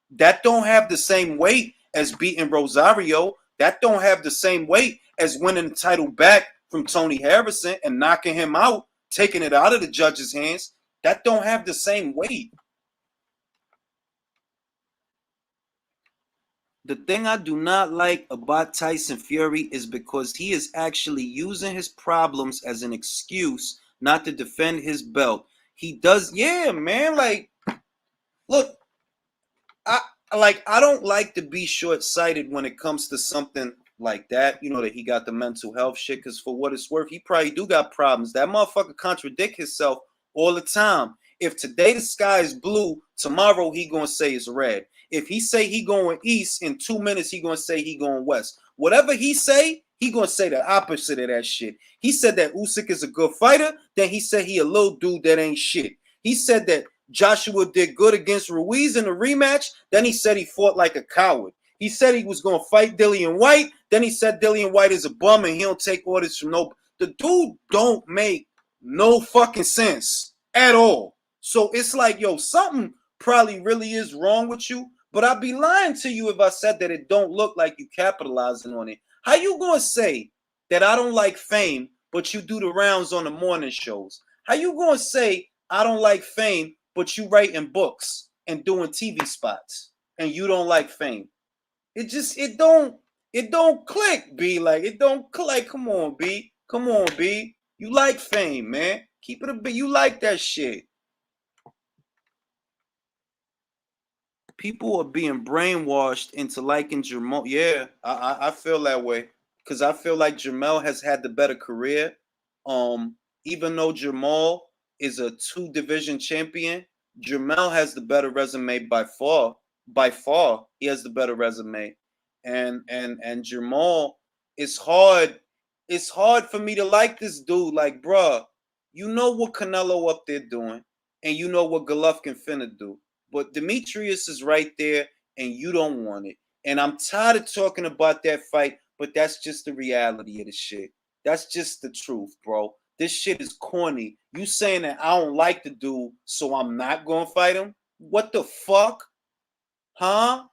That don't have the same weight as beating Rosario. That don't have the same weight as winning the title back from Tony Harrison and knocking him out, taking it out of the judge's hands. That don't have the same weight. The thing I do not like about Tyson Fury is because he is actually using his problems as an excuse not to defend his belt. He does, yeah, man. Like, look, I don't like to be short-sighted when it comes to something like that. You know, that he got the mental health shit. Because for what it's worth, he probably do got problems. That motherfucker contradict himself all the time. If today the sky is blue, tomorrow he gonna say it's red. If he say he going east, in 2 minutes he gonna say he going west. Whatever he gonna say the opposite of that shit. He said that Usyk is a good fighter, then he said he a little dude that ain't shit. He said that Joshua did good against Ruiz in the rematch, then he said he fought like a coward. He said he was gonna fight Dillian White, then he said Dillian White is a bum and he don't take orders from no. The dude don't make no fucking sense at all. So it's like, yo, something probably really is wrong with you. But I'd be lying to you if I said that it don't look like you capitalizing on it. How you gonna say that I don't like fame, but you do the rounds on the morning shows? How you gonna say I don't like fame, but you writing books and doing TV spots and you don't like fame? It don't click, B. Like, it don't click. Come on, B. Come on, B. You like fame, man. Keep it a bit. You like that shit. People are being brainwashed into liking Jamal. Yeah, I feel that way because I feel like Jamal has had the better career. Even though Jamal is a 2 division champion, Jamal has the better resume by far. By far, he has the better resume, and Jamal. It's hard. It's hard for me to like this dude. Like, bruh, you know what Canelo up there doing, and you know what Golovkin finna do. But Demetrius is right there, and you don't want it. And I'm tired of talking about that fight, but that's just the reality of the shit. That's just the truth, bro. This shit is corny. You saying that I don't like the dude, so I'm not gonna fight him? What the fuck? Huh?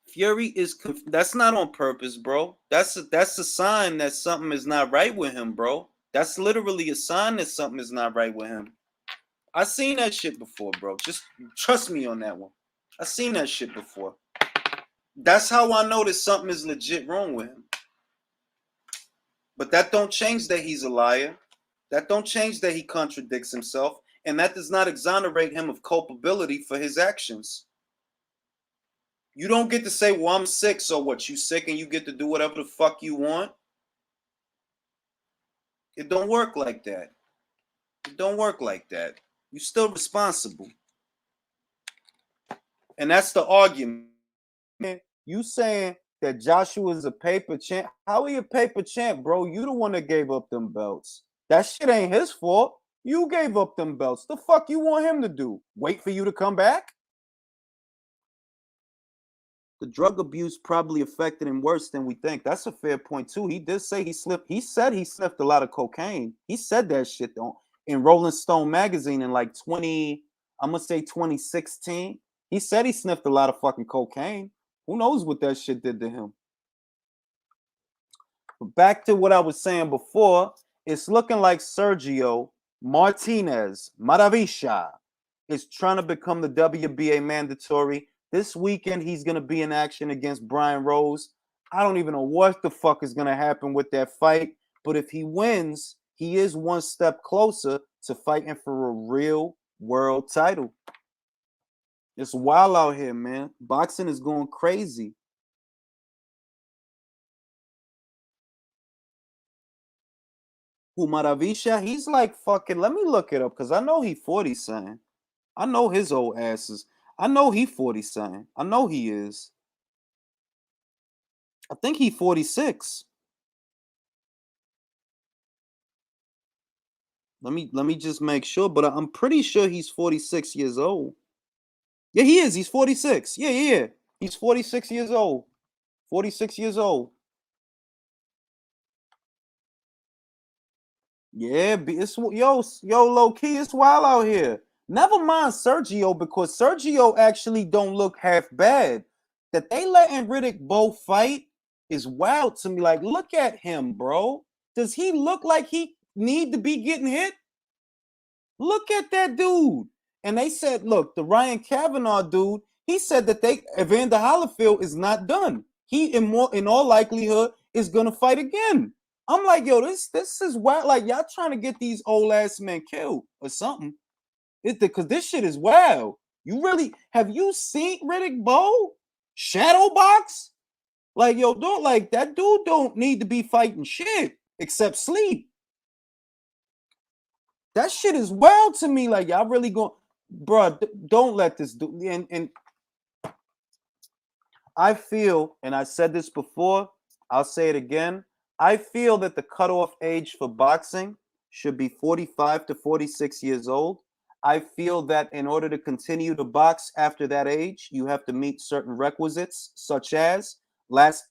Fury is that's not on purpose, bro. That's a sign that something is not right with him, bro. That's literally a sign that something is not right with him. I seen that shit before, bro. Just trust me on that one. I seen that shit before. That's how I know that something is legit wrong with him. But that don't change that he's a liar. That don't change that he contradicts himself. And that does not exonerate him of culpability for his actions. You don't get to say, well, I'm sick, so what? You sick and you get to do whatever the fuck you want? It don't work like that. It don't work like that. You're still responsible. And that's the argument. You saying that Joshua is a paper champ? How are you a paper champ, bro? You the one that gave up them belts. That shit ain't his fault. You gave up them belts. The fuck you want him to do? Wait for you to come back? The drug abuse probably affected him worse than we think. That's a fair point too. He did say he slipped. He said he sniffed a lot of cocaine. He said that shit though in Rolling Stone magazine in like 20, I'm gonna say 2016. He said he sniffed a lot of fucking cocaine. Who knows what that shit did to him? But back to what I was saying before, it's looking like Sergio Martinez Maravisha is trying to become the WBA mandatory. This weekend, he's going to be in action against Brian Rose. I don't even know what the fuck is going to happen with that fight. But if he wins, he is one step closer to fighting for a real world title. It's wild out here, man. Boxing is going crazy. Who, Maravisha? He's like fucking, let me look it up because I know he 40 something. I know his old asses. I know he 40 something. I know he is. I think he 46. Let me just make sure, but I'm pretty sure he's 46 years old. Yeah, he is. He's 46. Yeah. He's 46 years old. 46 years old. Yeah, it's yo low key. It's wild out here. Never mind Sergio because Sergio actually don't look half bad. That they letting Riddick both fight is wild to me. Like, look at him, bro. Does he look like he need to be getting hit? Look at that dude. And they said, look, the Ryan Kavanaugh dude, he said that Evander Holyfield is not done. He in all likelihood is gonna fight again. I'm like, yo, this is wild. Like, y'all trying to get these old ass men killed or something. Because this shit is wild. You really have you seen Riddick Bowe shadow box? Like, yo, don't like that dude don't need to be fighting shit except sleep. That shit is wild to me. Like, y'all really going, bro, don't let this do. And I feel, and I said this before, I'll say it again. I feel that the cutoff age for boxing should be 45 to 46 years old. I feel that in order to continue to box after that age, you have to meet certain requisites, such as last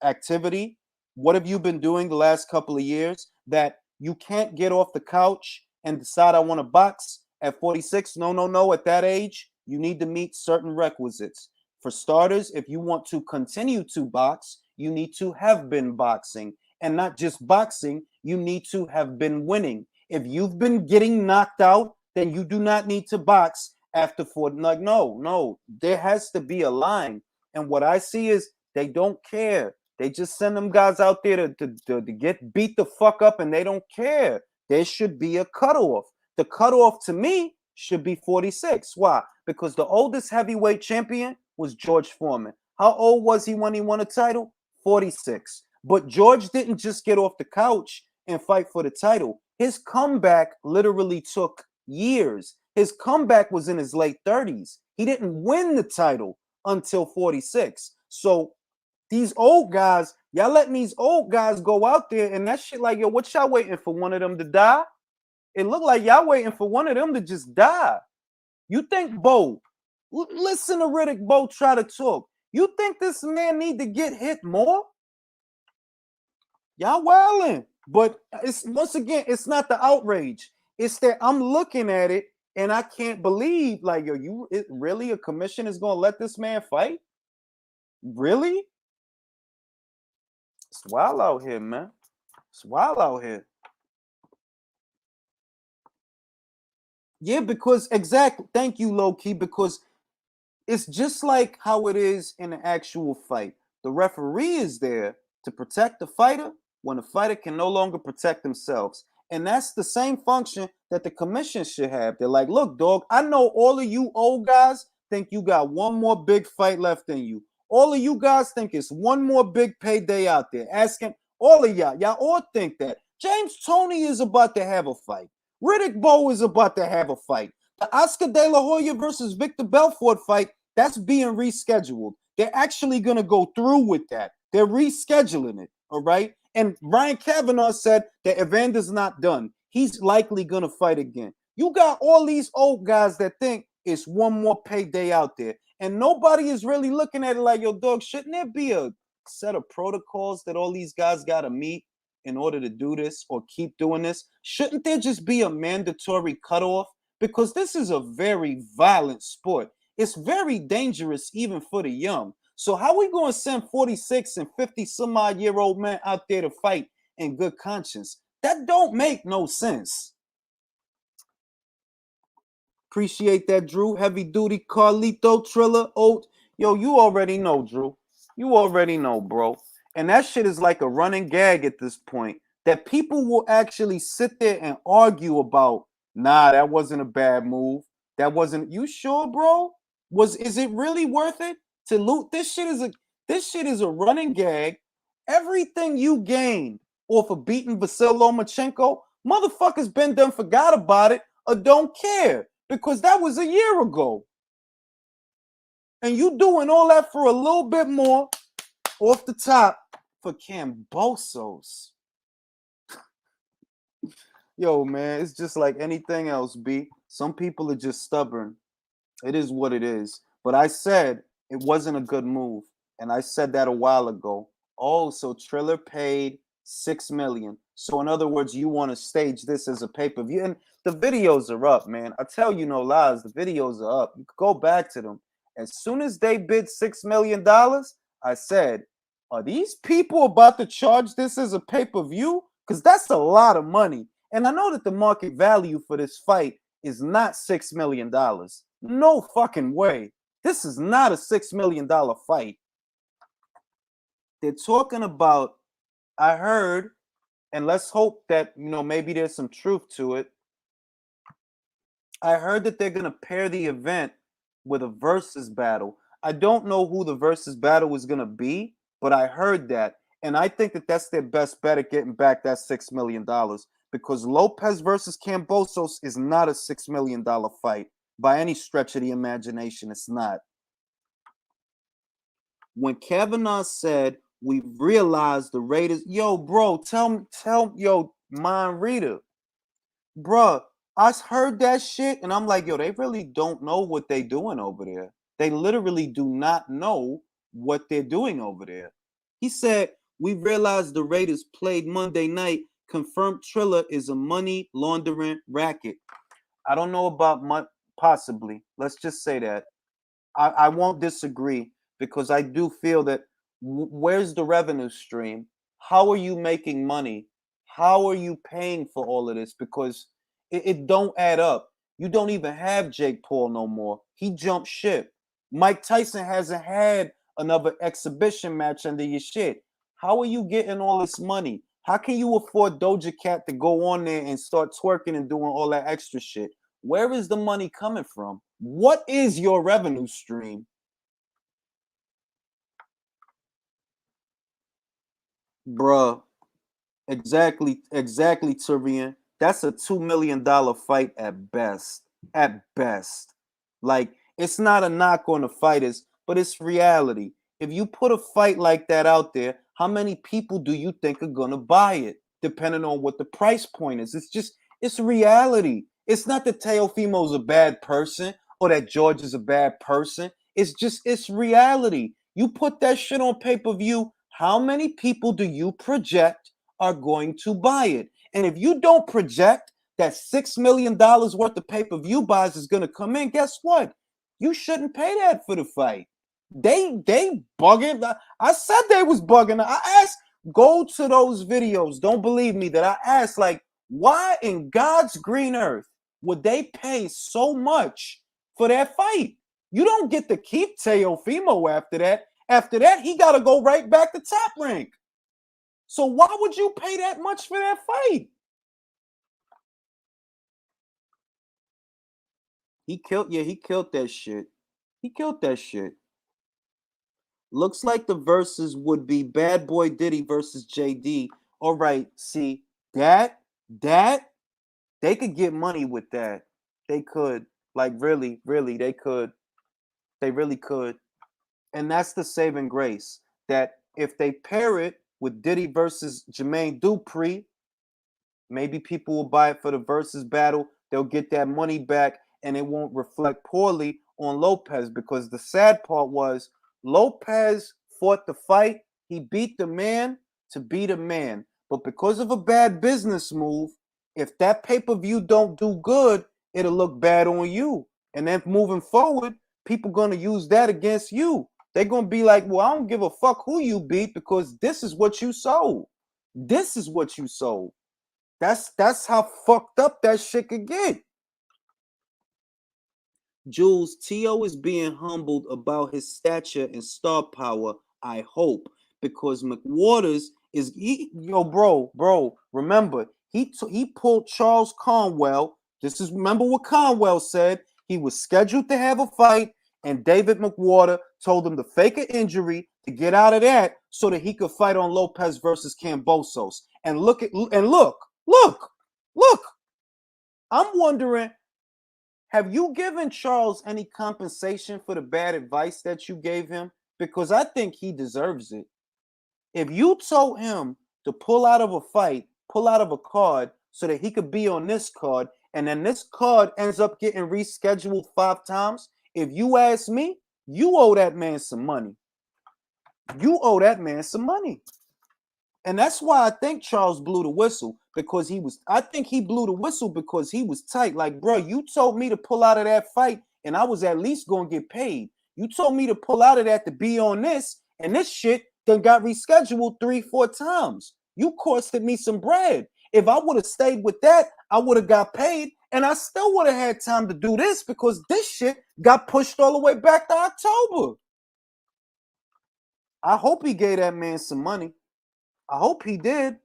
activity. What have you been doing the last couple of years that you can't get off the couch and decide I want to box at 46? No. At that age, you need to meet certain requisites. For starters, if you want to continue to box, you need to have been boxing. And not just boxing, you need to have been winning. If you've been getting knocked out, then you do not need to box after 40. Like, no. There has to be a line. And what I see is they don't care. They just send them guys out there to get beat the fuck up, and they don't care. There should be a cutoff. The cutoff to me should be 46. Why? Because the oldest heavyweight champion was George Foreman. How old was he when he won a title? 46. But George didn't just get off the couch and fight for the title. His comeback literally took years. His comeback was in his late 30s. He didn't win the title until 46. So these old guys, y'all letting these old guys go out there and that shit like, yo, what y'all waiting for one of them to die? It looked like y'all waiting for one of them to just die. You think Bowe, listen to Riddick Bowe try to talk. You think this man need to get hit more? Y'all wilding. But it's once again, it's not the outrage. It's that I'm looking at it and I can't believe, like, yo, really a commission is gonna let this man fight? Really? It's wild out here, man. It's wild out here. Yeah, because exactly. Thank you, low key, because it's just like how it is in an actual fight. The referee is there to protect the fighter when the fighter can no longer protect themselves. And that's the same function that the commission should have. They're like, look, dog, I know all of you old guys think you got one more big fight left in you. All of you guys think it's one more big payday out there. Asking all of y'all all think that. James Toney is about to have a fight. Riddick Bowe is about to have a fight. The Oscar De La Hoya versus Victor Belfort fight, that's being rescheduled. They're actually going to go through with that. They're rescheduling it, all right? And Ryan Kavanaugh said that Evander's not done. He's likely going to fight again. You got all these old guys that think it's one more payday out there. And nobody is really looking at it like, yo, dog, shouldn't there be a set of protocols that all these guys got to meet in order to do this or keep doing this? Shouldn't there just be a mandatory cutoff? Because this is a very violent sport. It's very dangerous even for the young. So how we going to send 46 and 50 some odd year old men out there to fight in good conscience? That don't make no sense. Appreciate that, Drew. Heavy duty Carlito Triller. Oh, yo, you already know, Drew. You already know, bro. And that shit is like a running gag at this point. That people will actually sit there and argue about, nah, that wasn't a bad move. That wasn't. You sure, bro? Is it really worth it to loot? This shit is a running gag. Everything you gained off of beating Vasil Lomachenko, motherfuckers been done forgot about it or don't care. Because that was a year ago. And you doing all that for a little bit more off the top for Cambosos. Yo, man, it's just like anything else, B. Some people are just stubborn. It is what it is. But I said it wasn't a good move. And I said that a while ago. Oh, so Triller paid $6 million. So in other words, you want to stage this as a pay-per-view. And the videos are up, man. I tell you no lies. The videos are up. You can go back to them. As soon as they bid $6 million, I said, are these people about to charge this as a pay-per-view? Because that's a lot of money. And I know that the market value for this fight is not $6 million. No fucking way. This is not a $6 million fight. They're talking about, I heard, and let's hope that, maybe there's some truth to it. I heard that they're going to pair the event with a versus battle. I don't know who the versus battle is going to be, but I heard that. And I think that that's their best bet at getting back that $6 million because Lopez versus Cambosos is not a $6 million fight by any stretch of the imagination. It's not. When Kavanaugh said, we realized the Raiders, yo, bro, yo, mind reader, bro, I heard that shit and I'm like, yo, they really don't know what they're doing over there. They literally do not know what they're doing over there. He said, we realized the Raiders played Monday night, confirmed Triller is a money laundering racket. I don't know about possibly. Let's just say that. I won't disagree because I do feel that where's the revenue stream? How are you making money? How are you paying for all of this? Because it don't add up. You don't even have Jake Paul no more. He jumped ship. Mike Tyson hasn't had another exhibition match under your shit. How are you getting all this money? How can you afford Doja Cat to go on there and start twerking and doing all that extra shit? Where is the money coming from? What is your revenue stream? Bruh, exactly, Tyrion. That's a $2 million fight at best. At best. Like, it's not a knock on the fighters, but it's reality. If you put a fight like that out there, how many people do you think are gonna buy it? Depending on what the price point is. It's reality. It's not that Teofimo's a bad person or that George is a bad person. It's reality. You put that shit on pay-per-view, how many people do you project are going to buy it? And if you don't project that $6 million worth of pay-per-view buys is going to come in, guess what? You shouldn't pay that for the fight. They bugging. I said they was bugging. I asked, go to those videos. Don't believe me that I asked, like, why in God's green earth would they pay so much for that fight? You don't get to keep Teofimo after that. After that, he got to go right back to Top Rank. So why would you pay that much for that fight? He killed that shit. He killed that shit. Looks like the verses would be Bad Boy Diddy versus JD. All right, see, that they could get money with that. They could. Like really, they could. They really could. And that's the saving grace. That if they pair it with Diddy versus Jermaine Dupri, maybe people will buy it for the versus battle. They'll get that money back and it won't reflect poorly on Lopez, because the sad part was Lopez fought the fight. He beat the man to beat a man. But because of a bad business move, if that pay-per-view don't do good, it'll look bad on you. And then moving forward, people going to use that against you. They're going to be like, well, I don't give a fuck who you beat because this is what you sold. This is what you sold. That's how fucked up that shit could get. Jules, T.O. is being humbled about his stature and star power, I hope, because McWaters is bro. Remember, he pulled Charles Conwell. Remember what Conwell said. He was scheduled to have a fight, and David McWater told him to fake an injury to get out of that so that he could fight on Lopez versus Kambosos. And look. I'm wondering, have you given Charles any compensation for the bad advice that you gave him? Because I think he deserves it. If you told him to pull out of a fight, pull out of a card so that he could be on this card, and then this card ends up getting rescheduled 5 times, if you ask me, you owe that man some money. You owe that man some money. And that's why I think Charles blew the whistle, because I think he blew the whistle because he was tight. Like, bro, you told me to pull out of that fight and I was at least going to get paid. You told me to pull out of that to be on this, and this shit done got rescheduled 3-4 times. You costed me some bread. If I would have stayed with that, I would have got paid, and I still would have had time to do this because this shit got pushed all the way back to October. I hope he gave that man some money. I hope he did.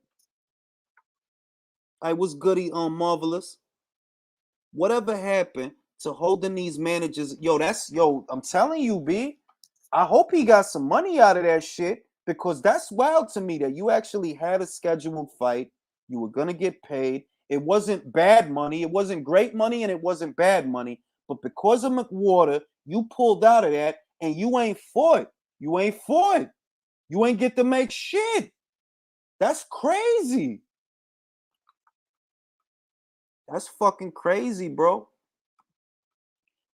I was goody on Marvelous. Whatever happened to holding these managers? I'm telling you, B. I hope he got some money out of that shit, because that's wild to me that you actually had a scheduled fight. You were gonna get paid. It wasn't bad money. It wasn't great money, and it wasn't bad money. But because of McWater, you pulled out of that, and you ain't fought. You ain't fought. You ain't get to make shit. That's crazy. That's fucking crazy, bro.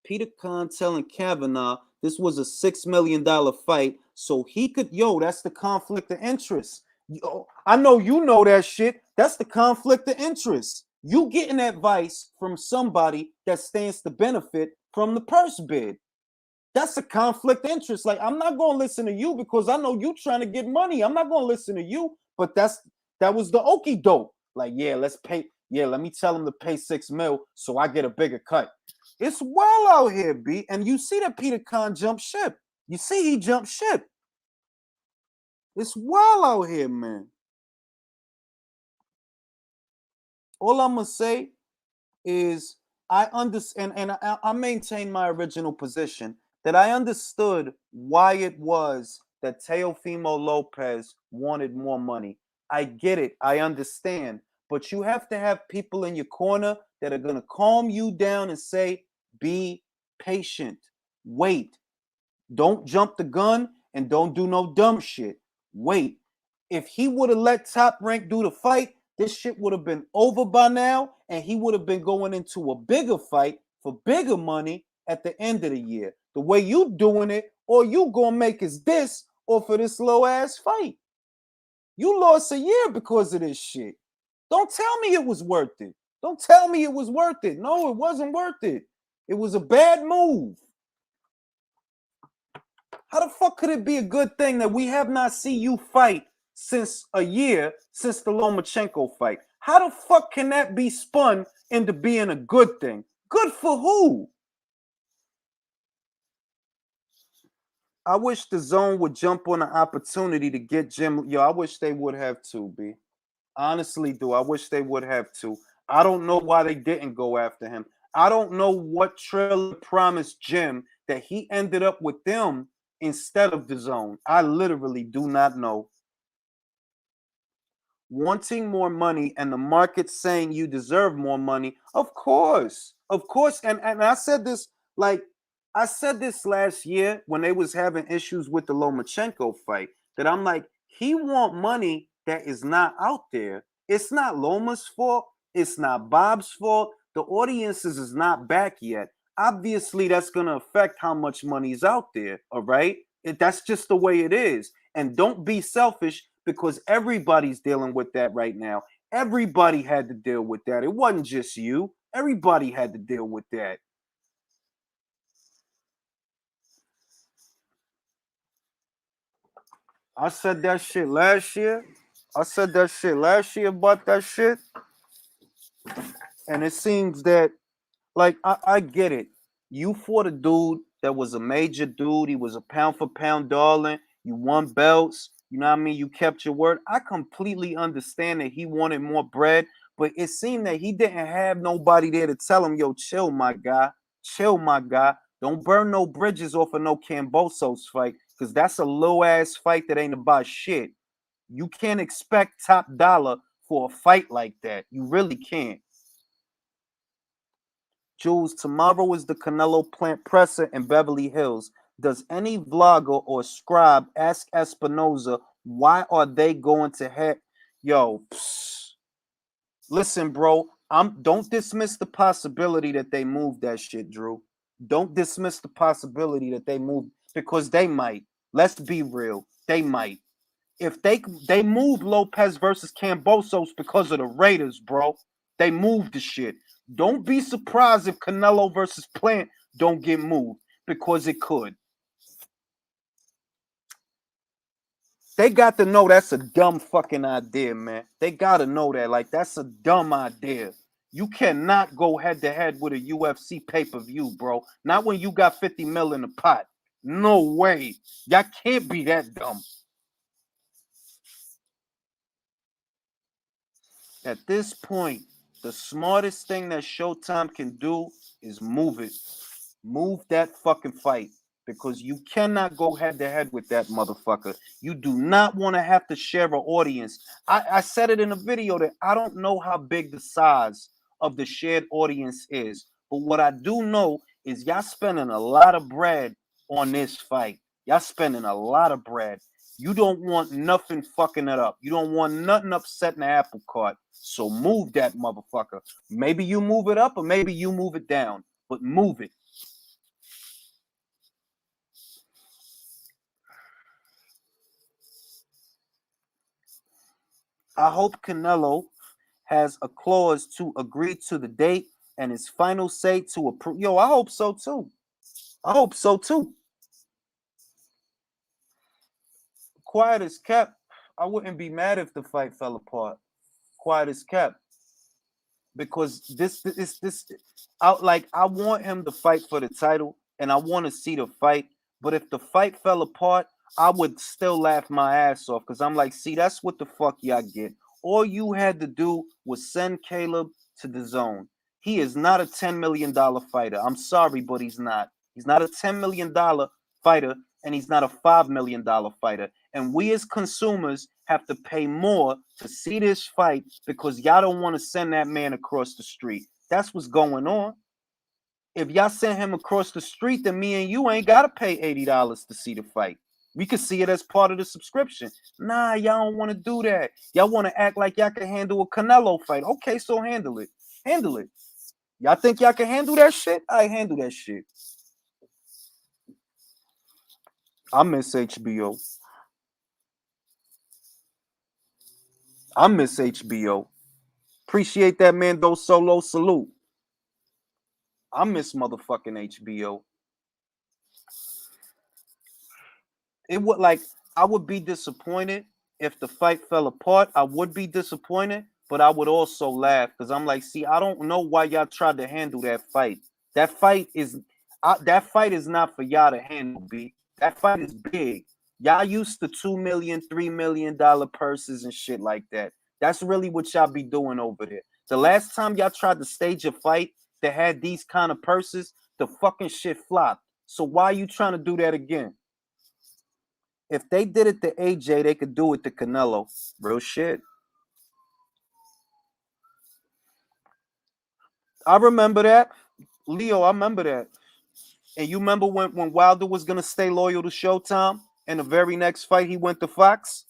Peter Khan telling Kavanaugh this was a $6 million fight so he could, that's the conflict of interest. I know you know that shit. That's the conflict of interest. You getting advice from somebody that stands to benefit from the purse bid. That's a conflict of interest. Like, I'm not going to listen to you because I know you trying to get money. I'm not going to listen to you. But that was the okie doke. Like, let's pay. Let me tell him to pay $6 million so I get a bigger cut. It's well out here, B. And you see that Peter Khan jumped ship. You see he jumped ship. It's well out here, man. All I'm going to say is I understand, and I maintain my original position, that I understood why it was that Teofimo Lopez wanted more money. I get it. I understand. But you have to have people in your corner that are going to calm you down and say, be patient. Wait. Don't jump the gun and don't do no dumb shit. Wait. If he would have let Top Rank do the fight, this shit would have been over by now, and he would have been going into a bigger fight for bigger money at the end of the year. The way you doing it, all you gonna make is this, or for this low ass fight. You lost a year because of this shit. Don't tell me it was worth it. Don't tell me it was worth it. No, it wasn't worth it. It was a bad move. How the fuck could it be a good thing that we have not seen you fight since a year, since the Lomachenko fight? How the fuck can that be spun into being a good thing? Good for who? I wish the Zone would jump on the opportunity to get Jim. I wish they would have to, B. Honestly, do. I wish they would have to. I don't know why they didn't go after him. I don't know what Triller promised Jim that he ended up with them instead of the Zone. I literally do not know. Wanting more money and the market saying you deserve more money, of course. And I said this, last year when they was having issues with the Lomachenko fight, that I'm like, he want money that is not out there. It's not Loma's fault. It's not Bob's fault. The audiences is not back yet. obviously that's going to affect how much money is out there. All right. That's just the way it is. And don't be selfish because everybody's dealing with that right now. Everybody had to deal with that. It wasn't just you. Everybody had to deal with that. I said that shit last year. I said that shit last year about that shit. And it seems that, like, I get it. You fought a dude that was a major dude. He was a pound for pound darling. You won belts. You know what I mean? You kept your word. I completely understand that he wanted more bread, but it seemed that he didn't have nobody there to tell him, yo, chill, my guy. Chill, my guy. Don't burn no bridges off of no Cambosos fight, because that's a low ass fight that ain't about shit. You can't expect top dollar for a fight like that. You really can't. Jules, tomorrow is the Canelo Plant Presser in Beverly Hills. Does any vlogger or scribe ask Espinoza why are they going to head? Yo, listen, bro. Don't dismiss the possibility that they move that shit, Drew. Don't dismiss the possibility that they move because they might. Let's be real. They might. If they moved Lopez versus Cambosos because of the Raiders, bro. They moved the shit. Don't be surprised if Canelo versus Plant don't get moved because it could. They got to know that's a dumb fucking idea, man. They got to know that. Like, that's a dumb idea. You cannot go head to head with a UFC pay-per-view, bro. Not when you got 50 mil in the pot. No way. Y'all can't be that dumb. At this point, the smartest thing that Showtime can do is move it. Move that fucking fight because you cannot go head to head with that motherfucker. You do not want to have to share an audience. I said it in a video that I don't know how big the size of the shared audience is, but what I do know is y'all spending a lot of bread on this fight. Y'all spending a lot of bread. You don't want nothing fucking it up. You don't want nothing upsetting the apple cart. So move that motherfucker. Maybe you move it up or maybe you move it down, but move it. I hope Canelo has a clause to agree to the date and his final say to approve. Yo, I hope so too. I hope so too. Quiet as kept. I wouldn't be mad if the fight fell apart. Quiet as kept. Because this I want him to fight for the title and I want to see the fight. But if the fight fell apart, I would still laugh my ass off because I'm like, see, that's what the fuck y'all get. All you had to do was send Caleb to the zone. He is not a $10 million fighter. I'm sorry, but he's not. He's not a $10 million fighter and he's not a $5 million fighter. And we as consumers have to pay more to see this fight because y'all don't want to send that man across the street. That's what's going on. If y'all send him across the street, then me and you ain't got to pay $80 to see the fight. We could see it as part of the subscription. Nah, y'all don't want to do that. Y'all want to act like y'all can handle a Canelo fight. Okay, so handle it. Handle it. Y'all think y'all can handle that shit? I handle that shit. I miss HBO. I miss HBO. Appreciate that, man. Those solo salute. I miss motherfucking HBO. It would like I would be disappointed if the fight fell apart. I would be disappointed, but I would also laugh because I'm like, see, I don't know why y'all tried to handle that fight. That fight is not for y'all to handle, B. That fight is big. Y'all used to $2 million, $3 million purses and shit like that. That's really what y'all be doing over there. The last time y'all tried to stage a fight that had these kind of purses, the fucking shit flopped. So why are you trying to do that again? If they did it to AJ, they could do it to Canelo. Real shit. I remember that. Leo, I remember that. And you remember when Wilder was going to stay loyal to Showtime? And the very next fight, he went to Fox?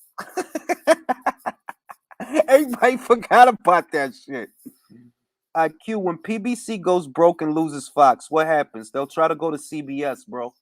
Everybody forgot about that shit. IQ, when PBC goes broke and loses Fox, what happens? They'll try to go to CBS, bro.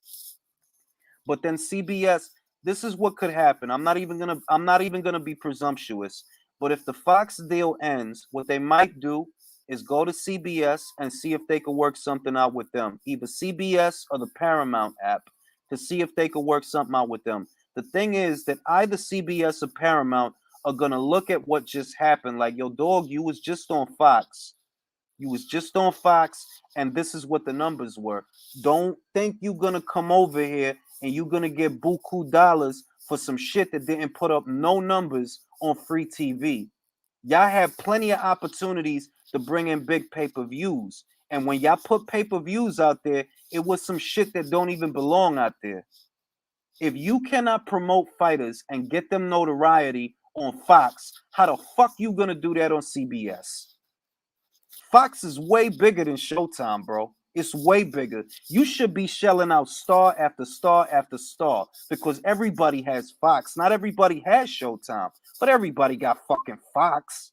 But then CBS, this is what could happen. I'm not even gonna be presumptuous. But if the Fox deal ends, what they might do is go to CBS and see if they could work something out with them, either CBS or the Paramount app, to see if they could work something out with them. The thing is that either CBS or Paramount are gonna look at what just happened, like, yo, dog, you was just on Fox. You was just on Fox, and this is what the numbers were. Don't think you're gonna come over here and you're gonna get buku dollars for some shit that didn't put up no numbers on free TV. Y'all have plenty of opportunities to bring in big pay-per-views. And when y'all put pay-per-views out there, it was some shit that don't even belong out there. If you cannot promote fighters and get them notoriety on Fox, how the fuck you gonna do that on CBS? Fox is way bigger than Showtime, bro. It's way bigger. You should be shelling out star after star after star because everybody has Fox. Not everybody has Showtime, but everybody got fucking Fox.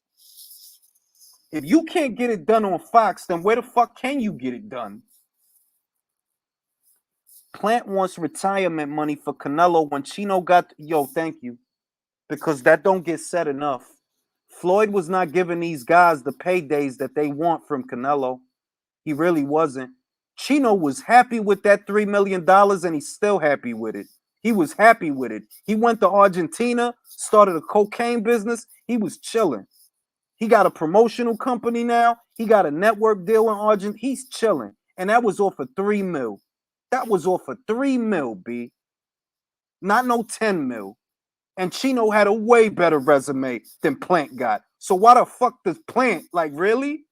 If you can't get it done on Fox, then where the fuck can you get it done? Plant wants retirement money for Canelo when Chino got... Yo, thank you. Because that don't get said enough. Floyd was not giving these guys the paydays that they want from Canelo. He really wasn't. Chino was happy with that $3 million and he's still happy with it. He was happy with it. He went to Argentina, started a cocaine business. He was chilling. He got a promotional company now. He got a network deal in Argentina. He's chilling. And that was off of 3 mil. That was off of 3 mil, B. Not no 10 mil. And Chino had a way better resume than Plant got. So why the fuck does Plant, like, really?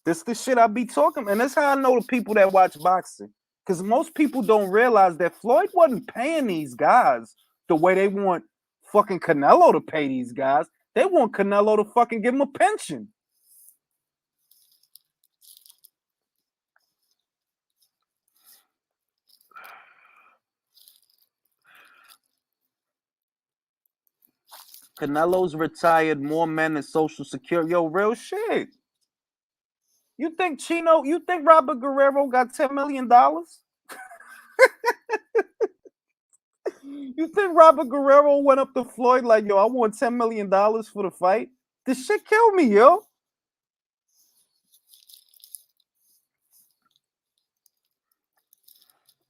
This the shit I be talking, and that's how I know the people that watch boxing. Because most people don't realize that Floyd wasn't paying these guys the way they want fucking Canelo to pay these guys. They want Canelo to fucking give them a pension. Canelo's retired more men than Social Security. Yo, real shit. You think Robert Guerrero got $10 million? You think Robert Guerrero went up to Floyd like, yo, I want $10 million for the fight? This shit killed me, yo.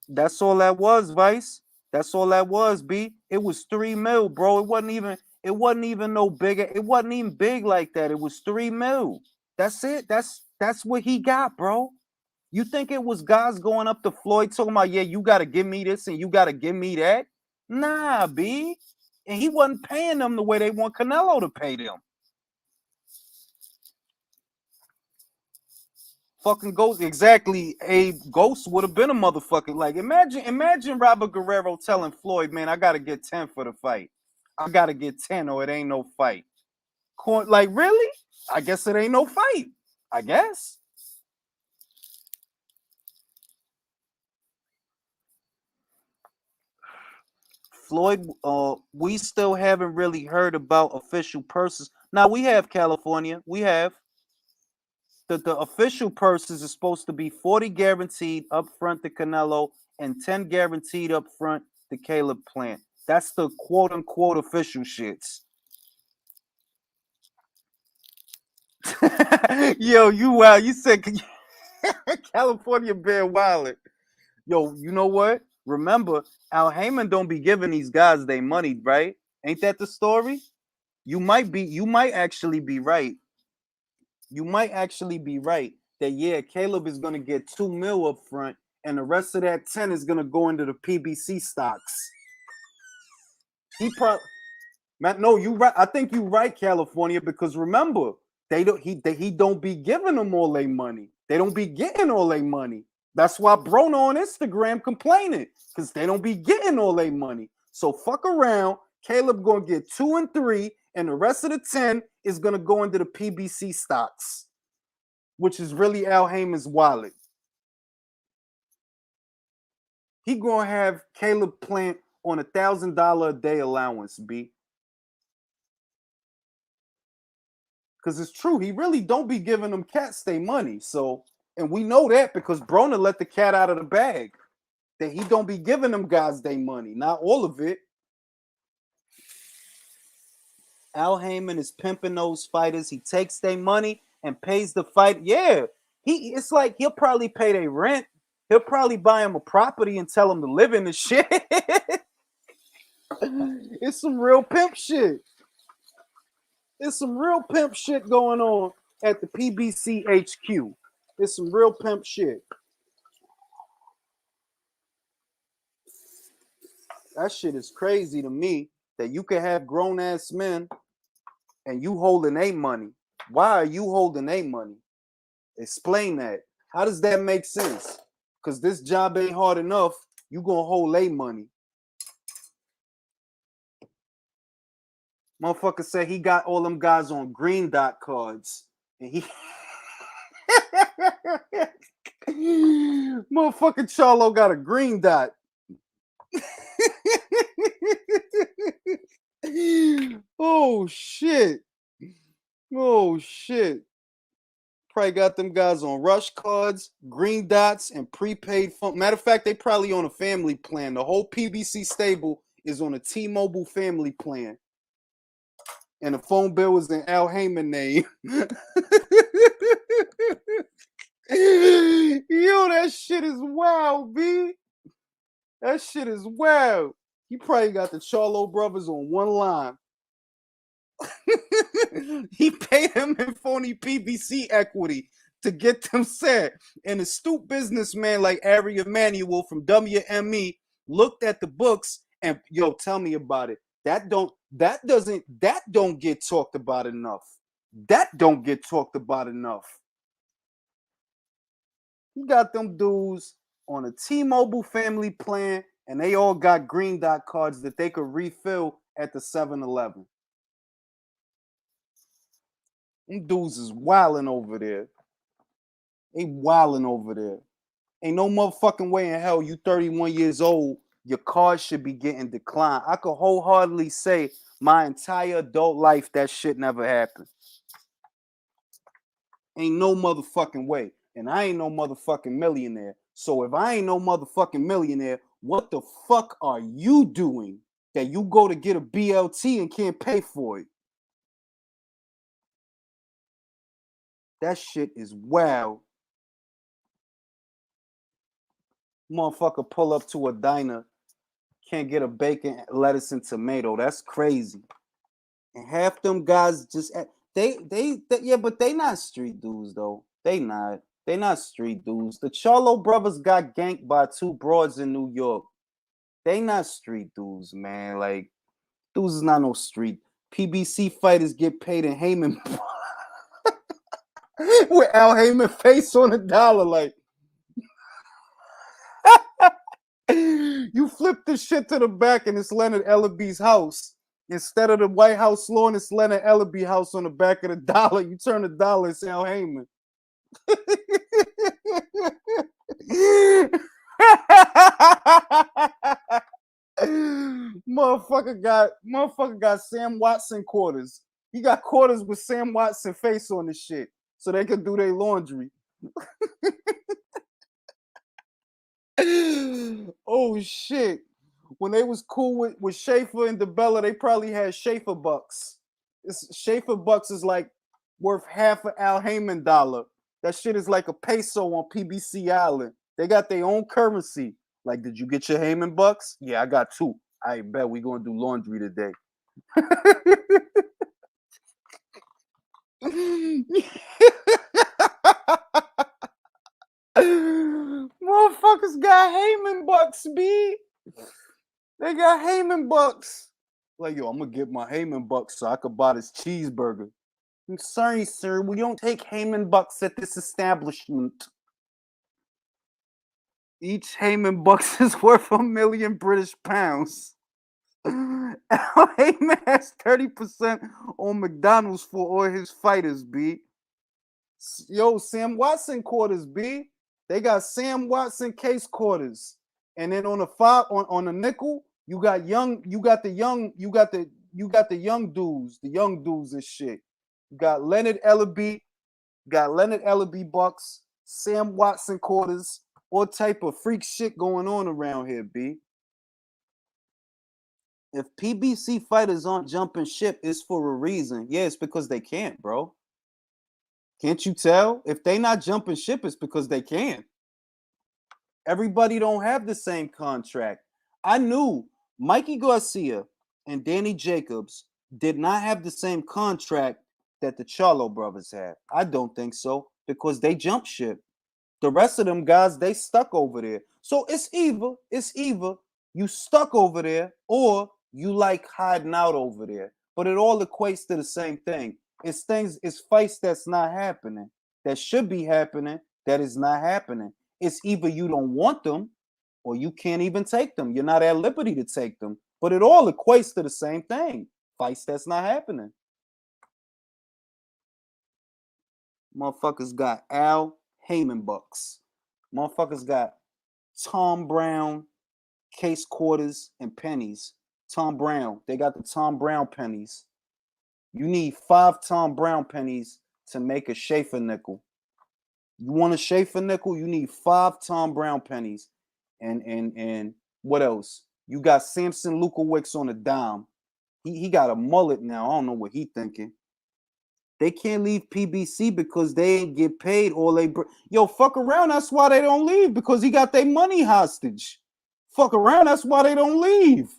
That's all that was, Vice. That's all that was, B. It was 3 mil, bro. It wasn't even no bigger. It wasn't even big like that. It was 3 mil. That's it. That's what he got, bro. You think it was guys going up to Floyd talking about, yeah, you gotta give me this and you gotta give me that? Nah, B. And he wasn't paying them the way they want Canelo to pay them. Fucking Ghost, exactly. A Ghost would have been a motherfucker. Like, imagine Robert Guerrero telling Floyd, man, I gotta get 10 for the fight. I gotta get 10 or it ain't no fight. Like, really? I guess it ain't no fight. I guess. Floyd, we still haven't really heard about official purses. Now we have California. We have the official purses is supposed to be 40 guaranteed up front to Canelo and 10 guaranteed up front to Caleb Plant. That's the quote unquote official shits. Yo, you wild. You said California bear wild. Yo, you know what? Remember, Al Heyman don't be giving these guys their money, right? Ain't that the story? You might actually be right. You might actually be right that, yeah, Caleb is gonna get 2 mil up front, and the rest of that 10 is gonna go into the PBC stocks. He probably no, you right. I think you right, California, because remember, he don't be giving them all their money. They don't be getting all their money. That's why Broner on Instagram complaining, because they don't be getting all their money. So fuck around. Caleb gonna get 2 and 3, and the rest of the 10 is gonna go into the PBC stocks, which is really Al Heyman's wallet. He gonna have Caleb Plant on $1,000 a day allowance, B. Because it's true, he really don't be giving them cats their money. So, and we know that because Broner let the cat out of the bag. That he don't be giving them guys their money. Not all of it. Al Heyman is pimping those fighters. He takes their money and pays the fight. Yeah. It's like he'll probably pay their rent. He'll probably buy him a property and tell him to live in the shit. It's some real pimp shit. There's some real pimp shit going on at the PBC HQ. It's some real pimp shit. That shit is crazy to me that you can have grown ass men and you holding their money. Why are you holding their money? Explain that. How does that make sense? Because this job ain't hard enough. You gonna hold their money. Motherfucker said he got all them guys on green dot cards. And he motherfucking Charlo got a green dot. Oh shit. Oh shit. Probably got them guys on rush cards, green dots, and prepaid phone. Matter of fact, they probably on a family plan. The whole PBC stable is on a T-Mobile family plan. And the phone bill was in Al Heyman name. Yo, that shit is wild, B. That shit is wild. He probably got the Charlo brothers on one line. He paid him in phony PBC equity to get them set. And a astute businessman like Ari Emanuel from WME looked at the books and, yo, tell me about it. That don't get talked about enough. That don't get talked about enough. He got them dudes on a T-Mobile family plan, and they all got green dot cards that they could refill at the 7-Eleven. Them dudes is wilding over there. They wilding over there. Ain't no motherfucking way in hell you 31 years old, your card should be getting declined. I could wholeheartedly say my entire adult life that shit never happened. Ain't no motherfucking way. And I ain't no motherfucking millionaire. So if I ain't no motherfucking millionaire, what the fuck are you doing that you go to get a BLT and can't pay for it? That shit is wild. Motherfucker pull up to a diner, can't get a bacon, lettuce, and tomato. That's crazy. And half them guys just yeah, but they not street dudes though. They not street dudes. The Charlo brothers got ganked by two broads in New York. They not street dudes, man. Like, dudes is not no street. PBC fighters get paid in Heyman with Al Heyman face on the dollar. Like, you flip this shit to the back and it's Leonard Ellaby's house. Instead of the White House lawn, it's Leonard Ellaby house on the back of the dollar. You turn the dollar, it's Al Heyman. Motherfucker got Sam Watson quarters. He got quarters with Sam Watson face on the shit so they could do their laundry. Oh shit. When they was cool with Schaefer and DeBella, they probably had Schaefer bucks. Schaefer bucks is like worth half an Al Heyman dollar. That shit is like a peso on PBC Island. They got their own currency. Like, did you get your Heyman bucks? Yeah, I got two. I bet we gonna do laundry today. Motherfuckers got Heyman bucks, B. They got Heyman bucks. Like, yo, I'm gonna get my Heyman bucks so I could buy this cheeseburger. I'm sorry, sir. We don't take Heyman bucks at this establishment. Each Heyman bucks is worth £1 million British pounds. Heyman has 30% on McDonald's for all his fighters, B. Yo, Sam Watson quarters, B. They got Sam Watson case quarters. And then on the nickel, you got the young dudes and shit. got Leonard Ellaby bucks, Sam Watson quarters, all type of freak shit going on around here, B. If PBC fighters aren't jumping ship, it's for a reason. Yeah, it's because they can't, bro. Can't you tell? If they not jumping ship, it's because they can't. Everybody don't have the same contract. I knew Mikey Garcia and Danny Jacobs did not have the same contract that the Charlo brothers had. I don't think so because they jump ship. The rest of them guys, they stuck over there. So it's either you stuck over there or you like hiding out over there. But it all equates to the same thing. It's fights that's not happening, that should be happening, that is not happening. It's either you don't want them or you can't even take them. You're not at liberty to take them. But it all equates to the same thing. Fights that's not happening. Motherfuckers got Al Heyman bucks. Motherfuckers got Tom Brown case quarters and pennies. Tom Brown. They got the Tom Brown pennies. You need 5 Tom Brown pennies to make a Schaefer nickel. You want a Schaefer nickel? You need 5 Tom Brown pennies. And what else? You got Samson Lukowicz on a dime. He got a mullet now. I don't know what he thinking. They can't leave PBC because they ain't get paid all they yo, fuck around. That's why they don't leave, because he got their money hostage. Fuck around. That's why they don't leave.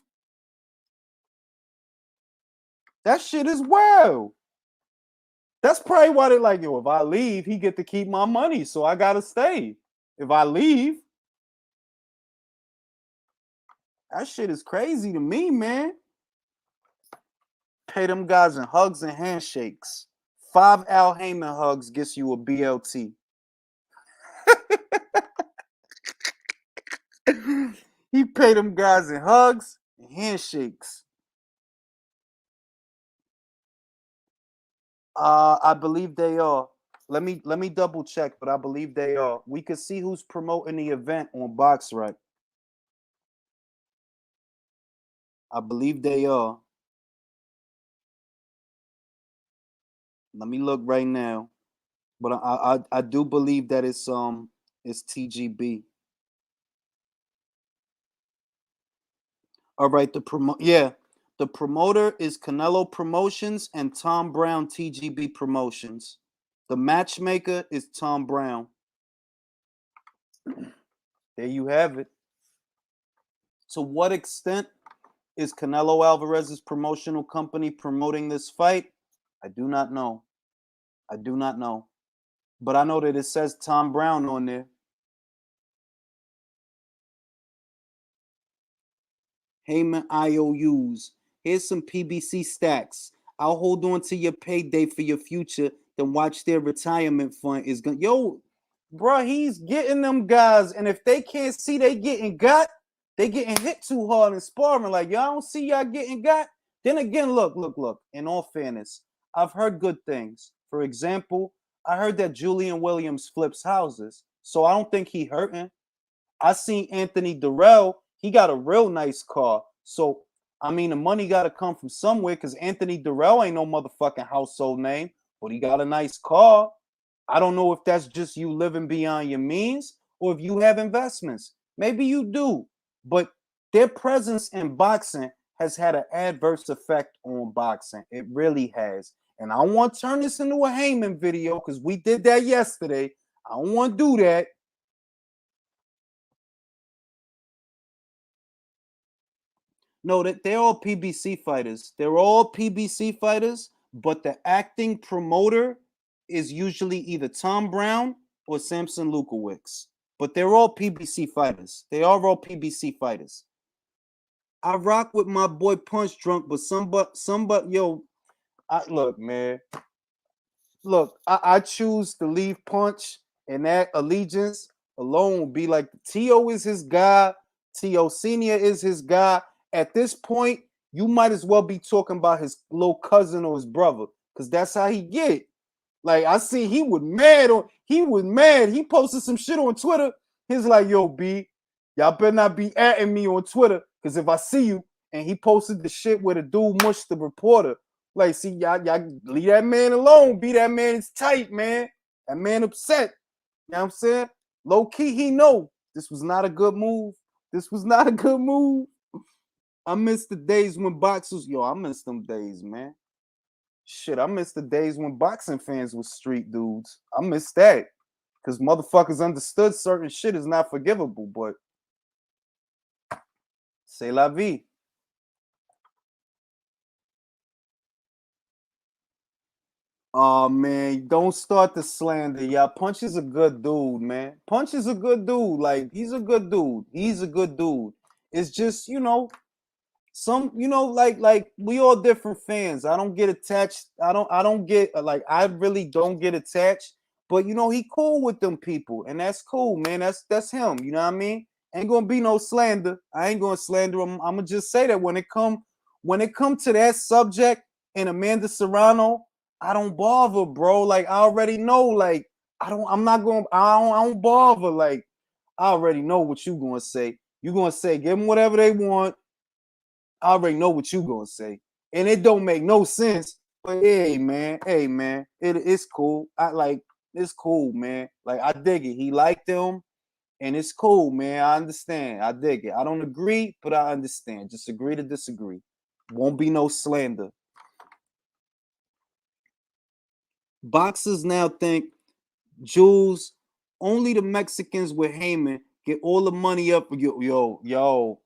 That shit is wild. That's probably why they like, yo, if I leave, he get to keep my money, so I gotta stay. If I leave, that shit is crazy to me, man. Pay them guys in hugs and handshakes. 5 Al Heyman hugs gets you a BLT. He paid them guys in hugs and handshakes. I believe they are. Let me double check, but I believe they are. We can see who's promoting the event on BoxRec. I believe they are. Let me look right now. But I do believe that it's TGB. All right, the promoter is Canelo Promotions and Tom Brown TGB Promotions. The matchmaker is Tom Brown. There you have it. To what extent is Canelo Alvarez's promotional company promoting this fight? I do not know. I do not know. But I know that it says Tom Brown on there. Heyman IOUs. Here's some PBC stacks. I'll hold on to your payday for your future, then watch their retirement fund is going. Yo, bro, he's getting them guys, and if they can't see they getting got, they getting hit too hard in sparring. Like, y'all don't see y'all getting got. Then again, look. In all fairness, I've heard good things. For example, I heard that Julian Williams flips houses, so I don't think he hurting. I seen Anthony Durrell. He got a real nice car. So, I mean, the money got to come from somewhere, because Anthony Durrell ain't no motherfucking household name, but he got a nice car. I don't know if that's just you living beyond your means or if you have investments. Maybe you do. But their presence in boxing has had an adverse effect on boxing. It really has. And I don't want to turn this into a Heyman video, because we did that yesterday. I don't want to do that. No, that they're all PBC fighters. They're all PBC fighters, but the acting promoter is usually either Tom Brown or Samson Lukowicz. But they're all PBC fighters. They are all PBC fighters. I rock with my boy Punch Drunk, but somebody, yo, look, man. Look, I choose to leave Punch, and that allegiance alone will be like T.O. is his guy. T.O. Senior is his guy. At this point, you might as well be talking about his little cousin or his brother, because that's how he get. Like, I see he was mad. He posted some shit on Twitter. He's like, yo, B, y'all better not be atting me on Twitter, because if I see you, and he posted the shit where the dude mushed the reporter. Like, see, y'all leave that man alone. Be that man is tight, man. That man upset. You know what I'm saying? Low key, he know this was not a good move. This was not a good move. I miss the days when boxers, I miss them days, man. Shit, I miss the days when boxing fans were street dudes. I miss that. Because motherfuckers understood certain shit is not forgivable, but c'est la vie. Oh man, don't start the slander. Yeah, Punch is a good dude, man. Punch is a good dude. Like, he's a good dude. He's a good dude. It's just, some, like we all different fans. I don't get attached. I don't get like, I really don't get attached. But he cool with them people, and that's cool, man. That's him. You know what I mean? Ain't gonna be no slander. I ain't gonna slander him. I'm gonna just say that when it come to that subject and Amanda Serrano, I don't bother, bro. Like, I already know. Like, I'm not going. I don't bother. Like, I already know what you gonna say. You gonna say give them whatever they want. I already know what you gonna say, and it don't make no sense. But hey, man, it's cool. It's cool, man. Like, I dig it. He liked them, and it's cool, man. I understand. I dig it. I don't agree, but I understand. Just agree to disagree. Won't be no slander. Boxers now think, Jules, only the Mexicans with Heyman get all the money up. Yo.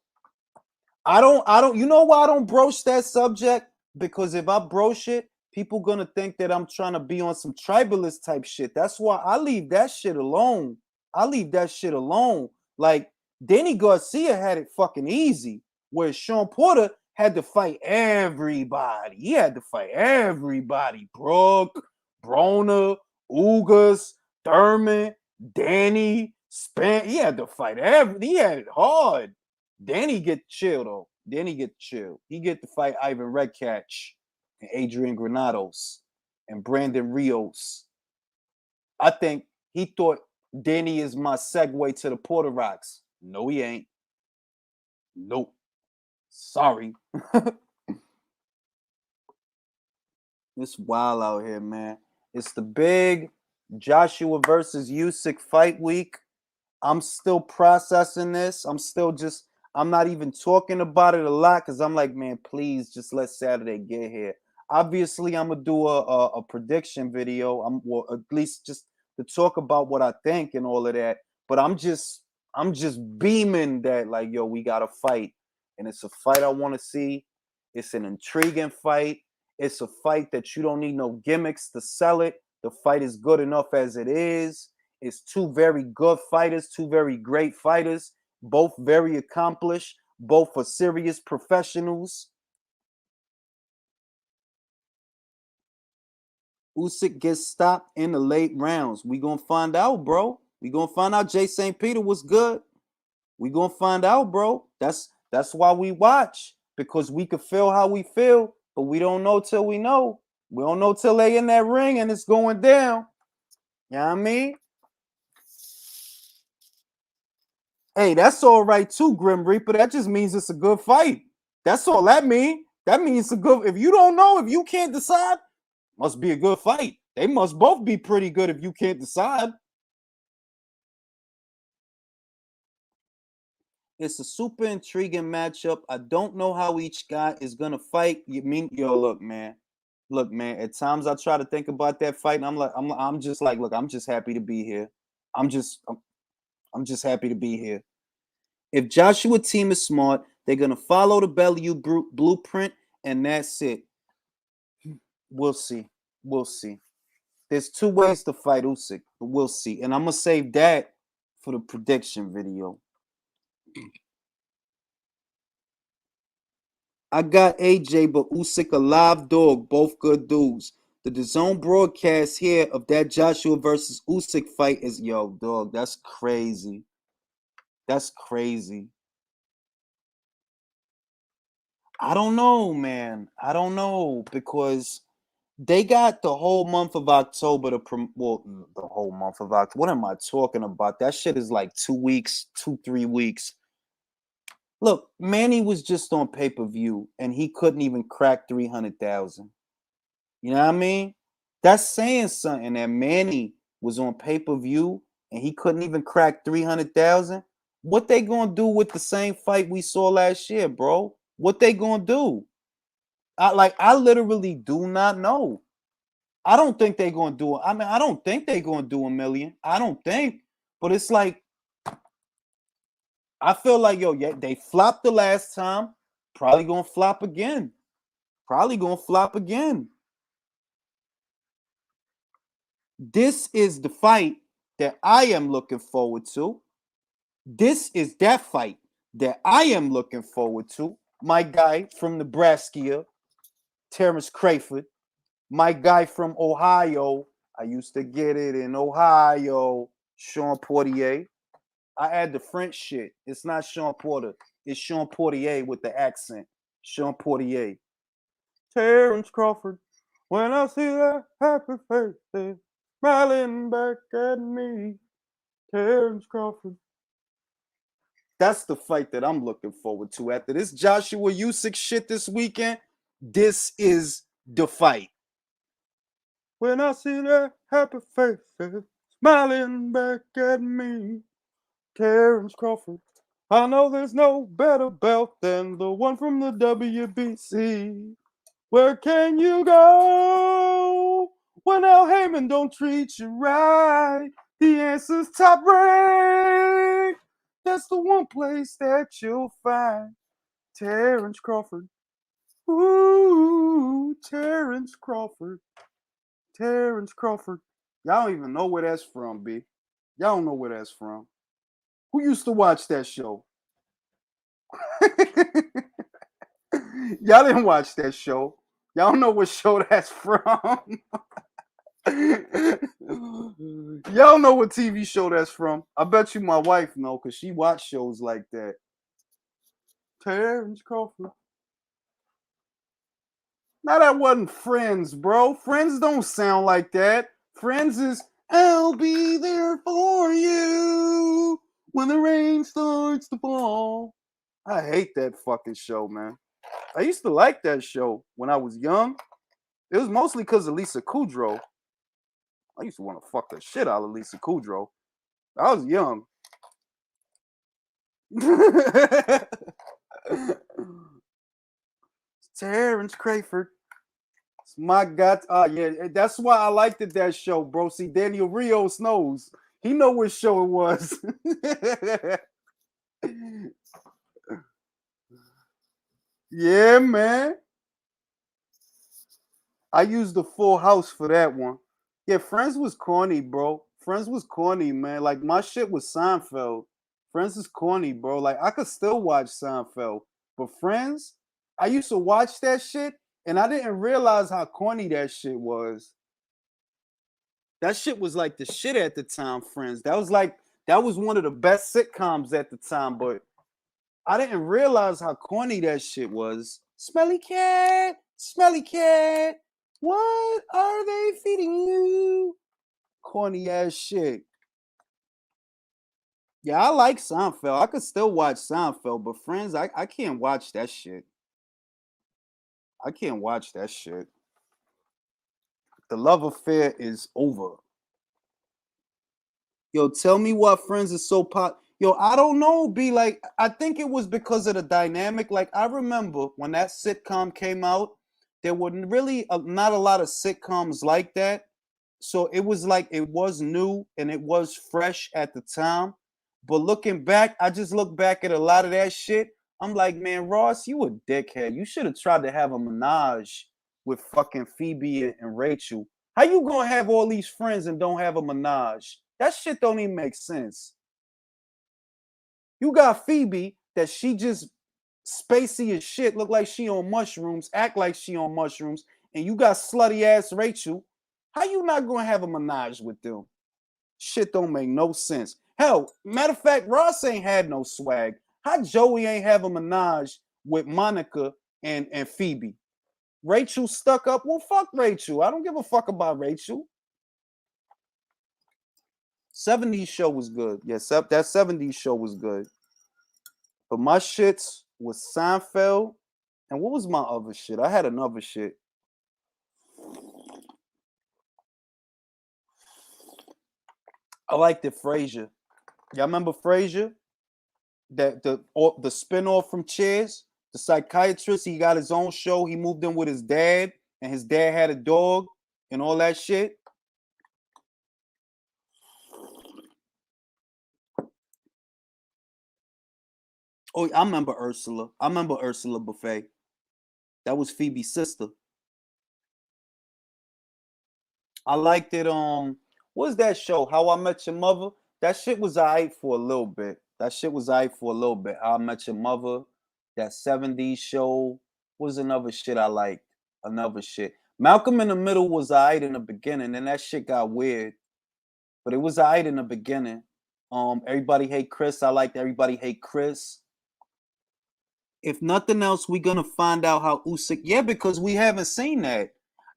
I don't, you know why I don't broach that subject? Because if I broach it, people gonna think that I'm trying to be on some tribalist type shit. That's why I leave that shit alone. I leave that shit alone. Like, Danny Garcia had it fucking easy, where Sean Porter had to fight everybody. He had to fight everybody. Brooke, Broner, Ugas, Thurman, Danny, Span. He had to fight he had it hard. Danny get chill though. Danny get chill. He get to fight Ivan Redcatch and Adrian Granados and Brandon Rios. I think he thought Danny is my segue to the Porter Rocks. No, he ain't. Nope. Sorry. It's wild out here, man. It's the big Joshua versus Usyk fight week. I'm still processing this. I'm not even talking about it a lot because I'm like, man, please just let Saturday get here. Obviously, I'm gonna do a prediction video. Well, at least just to talk about what I think and all of that. But I'm just beaming that, like, yo, we got a fight, and it's a fight I want to see. It's an intriguing fight. It's a fight that you don't need no gimmicks to sell it. The fight is good enough as it is. It's two very good fighters, two very great fighters, both very accomplished, both are serious professionals. Usyk gets stopped in the late rounds. We gonna find out, bro. We gonna find out. Jay St. Peter was good. We gonna find out, bro. That's why we watch, because we could feel how we feel, but we don't know till we know. We don't know till they in that ring and it's going down. You know what I mean? Hey, that's all right too, Grim Reaper. That just means it's a good fight. That's all that means. That means it's a good. If you don't know, if you can't decide, must be a good fight. They must both be pretty good if you can't decide. It's a super intriguing matchup. I don't know how each guy is gonna fight. Look, man. At times I try to think about that fight, and I'm just like, look, I'm just happy to be here. I'm just happy to be here. If Joshua team is smart, they're gonna follow the Bellew blueprint, and that's it. We'll see. We'll see. There's two ways to fight Usyk, but we'll see. And I'm gonna save that for the prediction video. I got AJ, but Usyk a live dog, both good dudes. The DAZN broadcast here of that Joshua versus Usyk fight is, yo, dog, that's crazy. That's crazy. I don't know, man. I don't know, because they got the whole month of October the whole month of October. What am I talking about? That shit is like 2 weeks, 3 weeks. Look, Manny was just on pay-per-view and he couldn't even crack 300,000. You know what I mean? That's saying something that Manny was on pay-per-view and he couldn't even crack 300,000. What they gonna do with the same fight we saw last year, bro? What they gonna do? I literally do not know. I don't think they're gonna do it. I mean, I don't think they're gonna do a million. I don't think, but it's like I feel like yeah, they flopped the last time. Probably gonna flop again. Probably gonna flop again. This is the fight that I am looking forward to. This is that fight that I am looking forward to. My guy from Nebraska, Terrence Crawford. My guy from Ohio. I used to get it in Ohio. Sean Portier. I add the French shit. It's not Sean Porter. It's Sean Portier with the accent. Sean Portier. Terrence Crawford. When I see that happy face smiling back at me. Terrence Crawford. That's the fight that I'm looking forward to. After this Joshua Usyk shit this weekend, this is the fight. When I see that happy face smiling back at me, Terrence Crawford. I know there's no better belt than the one from the WBC. Where can you go when Al Heyman don't treat you right? The answer's Top Rank. That's the one place that you'll find Terrence Crawford. Ooh, Terrence Crawford. Terrence Crawford. Y'all don't even know where that's from, B. Y'all don't know where that's from. Who used to watch that show? Y'all didn't watch that show. Y'all don't know what show that's from. Y'all know what TV show that's from. I bet you my wife know because she watched shows like that. Terrence Crawford. Now that wasn't Friends, bro. Friends don't sound like that. Friends is I'll be there for you when the rain starts to fall. I hate that fucking show, man. I used to like that show when I was young. It was mostly because of Lisa Kudrow. I used to want to fuck the shit out of Lisa Kudrow. I was young. Terrence Crawford. It's my God. Yeah, that's why I liked it, that show, bro. See, Daniel Rios knows. He know what show it was. Yeah, man. I used the Full House for that one. Yeah, Friends was corny, bro. Friends was corny, man. Like my shit was Seinfeld. Friends is corny, bro. Like I could still watch Seinfeld, but Friends, I used to watch that shit, and I didn't realize how corny that shit was. That shit was like the shit at the time, Friends. That was one of the best sitcoms at the time, but I didn't realize how corny that shit was. Smelly cat, smelly cat. What are they feeding you? Corny ass shit. Yeah, I like Seinfeld. I could still watch Seinfeld, but Friends, I can't watch that shit. I can't watch that shit. The love affair is over. Yo, tell me what Friends is so pop. Yo, I don't know. Be like, I think it was because of the dynamic. Like, I remember when that sitcom came out, there were really not a lot of sitcoms like that. So it was like it was new and it was fresh at the time. But looking back, I just look back at a lot of that shit. I'm like, man, Ross, you a dickhead. You should have tried to have a menage with fucking Phoebe and Rachel. How you gonna have all these friends and don't have a menage? That shit don't even make sense. You got Phoebe that she just spacey as shit, look like she on mushrooms, act like she on mushrooms, and you got slutty ass Rachel. How you not gonna have a menage with them? Shit don't make no sense. Hell, matter of fact, Ross ain't had no swag. How Joey ain't have a menage with Monica and Phoebe? Rachel stuck up. Well, fuck Rachel. I don't give a fuck about Rachel. 70s show was good. Yes, that 70s show was good. But my shits was Seinfeld. And what was my other shit? I had another shit. I liked it, Frasier. Y'all remember Frasier? That the spinoff from Cheers, the psychiatrist. He got his own show. He moved in with his dad, and his dad had a dog and all that shit. Oh, I remember Ursula. I remember Ursula Buffet. That was Phoebe's sister. I liked it. What was that show? How I Met Your Mother. That shit was alright for a little bit. How I Met Your Mother. That 70s show. What was another shit I liked? Another shit. Malcolm in the Middle was alright in the beginning, then that shit got weird. But it was alright in the beginning. Everybody Hate Chris. I liked Everybody Hate Chris. If nothing else, we're gonna find out how Usyk. Yeah, because we haven't seen that.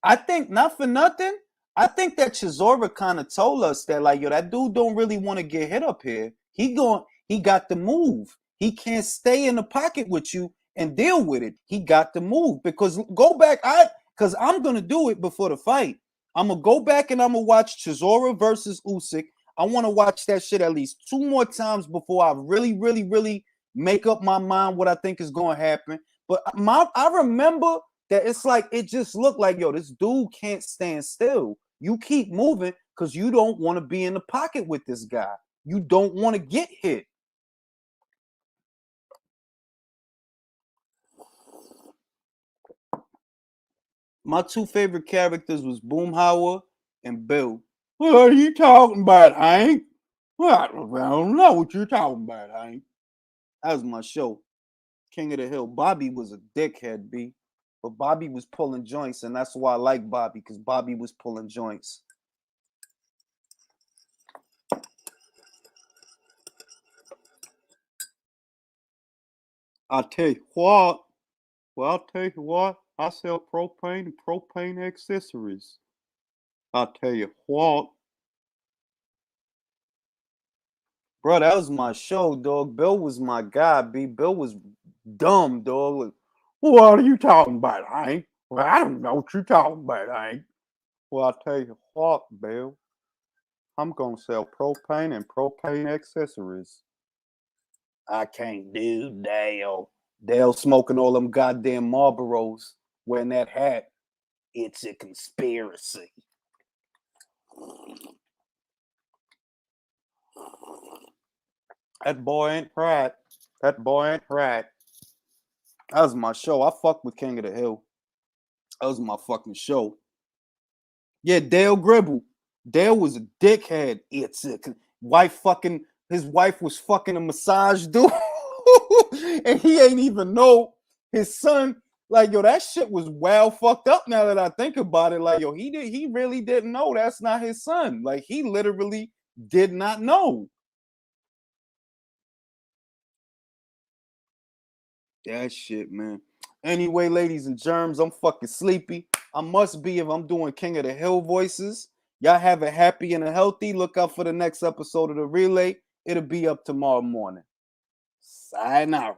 I think not for nothing. I think that Chisora kind of told us that, like, yo, that dude don't really want to get hit up here. He got to move. He can't stay in the pocket with you and deal with it. He got to move because because I'm gonna do it before the fight. I'm gonna go back and I'm gonna watch Chisora versus Usyk. I want to watch that shit at least 2 more times before I really make up my mind what I think is going to happen. But I remember that it's like it just looked like, yo, this dude can't stand still. You keep moving because you don't want to be in the pocket with this guy. You don't want to get hit. My 2 favorite characters was Boomhauer and Bill. What are you talking about, Hank? Well, I don't know what you're talking about, Hank. That was my show. King of the Hill. Bobby was a dickhead, B. But Bobby was pulling joints, and that's why I like Bobby, because Bobby was pulling joints. I'll tell you what. Well, I'll tell you what. I sell propane and propane accessories. I'll tell you what. Bro, that was my show, dog. Bill was my guy, B. Bill was dumb, dog. Like, what are you talking about, Hank? Well, I don't know what you're talking about, Hank. Well, I'll tell you what, Bill. I'm going to sell propane and propane accessories. I can't do Dale. Dale smoking all them goddamn Marlboros, wearing that hat. It's a conspiracy. That boy ain't right. That boy ain't right. That was my show. I fucked with King of the Hill. That was my fucking show. Yeah, Dale Gribble. Dale was a dickhead. It's a his wife was fucking a massage dude. And he ain't even know his son. Like, yo, that shit was well fucked up now that I think about it. Like, yo, he really didn't know that's not his son. Like, he literally did not know. That shit, man. Anyway, ladies and germs, I'm fucking sleepy. I must be if I'm doing King of the Hill voices. Y'all have it happy and a healthy. Look out for the next episode of The Relay. It'll be up tomorrow morning. Sayonara.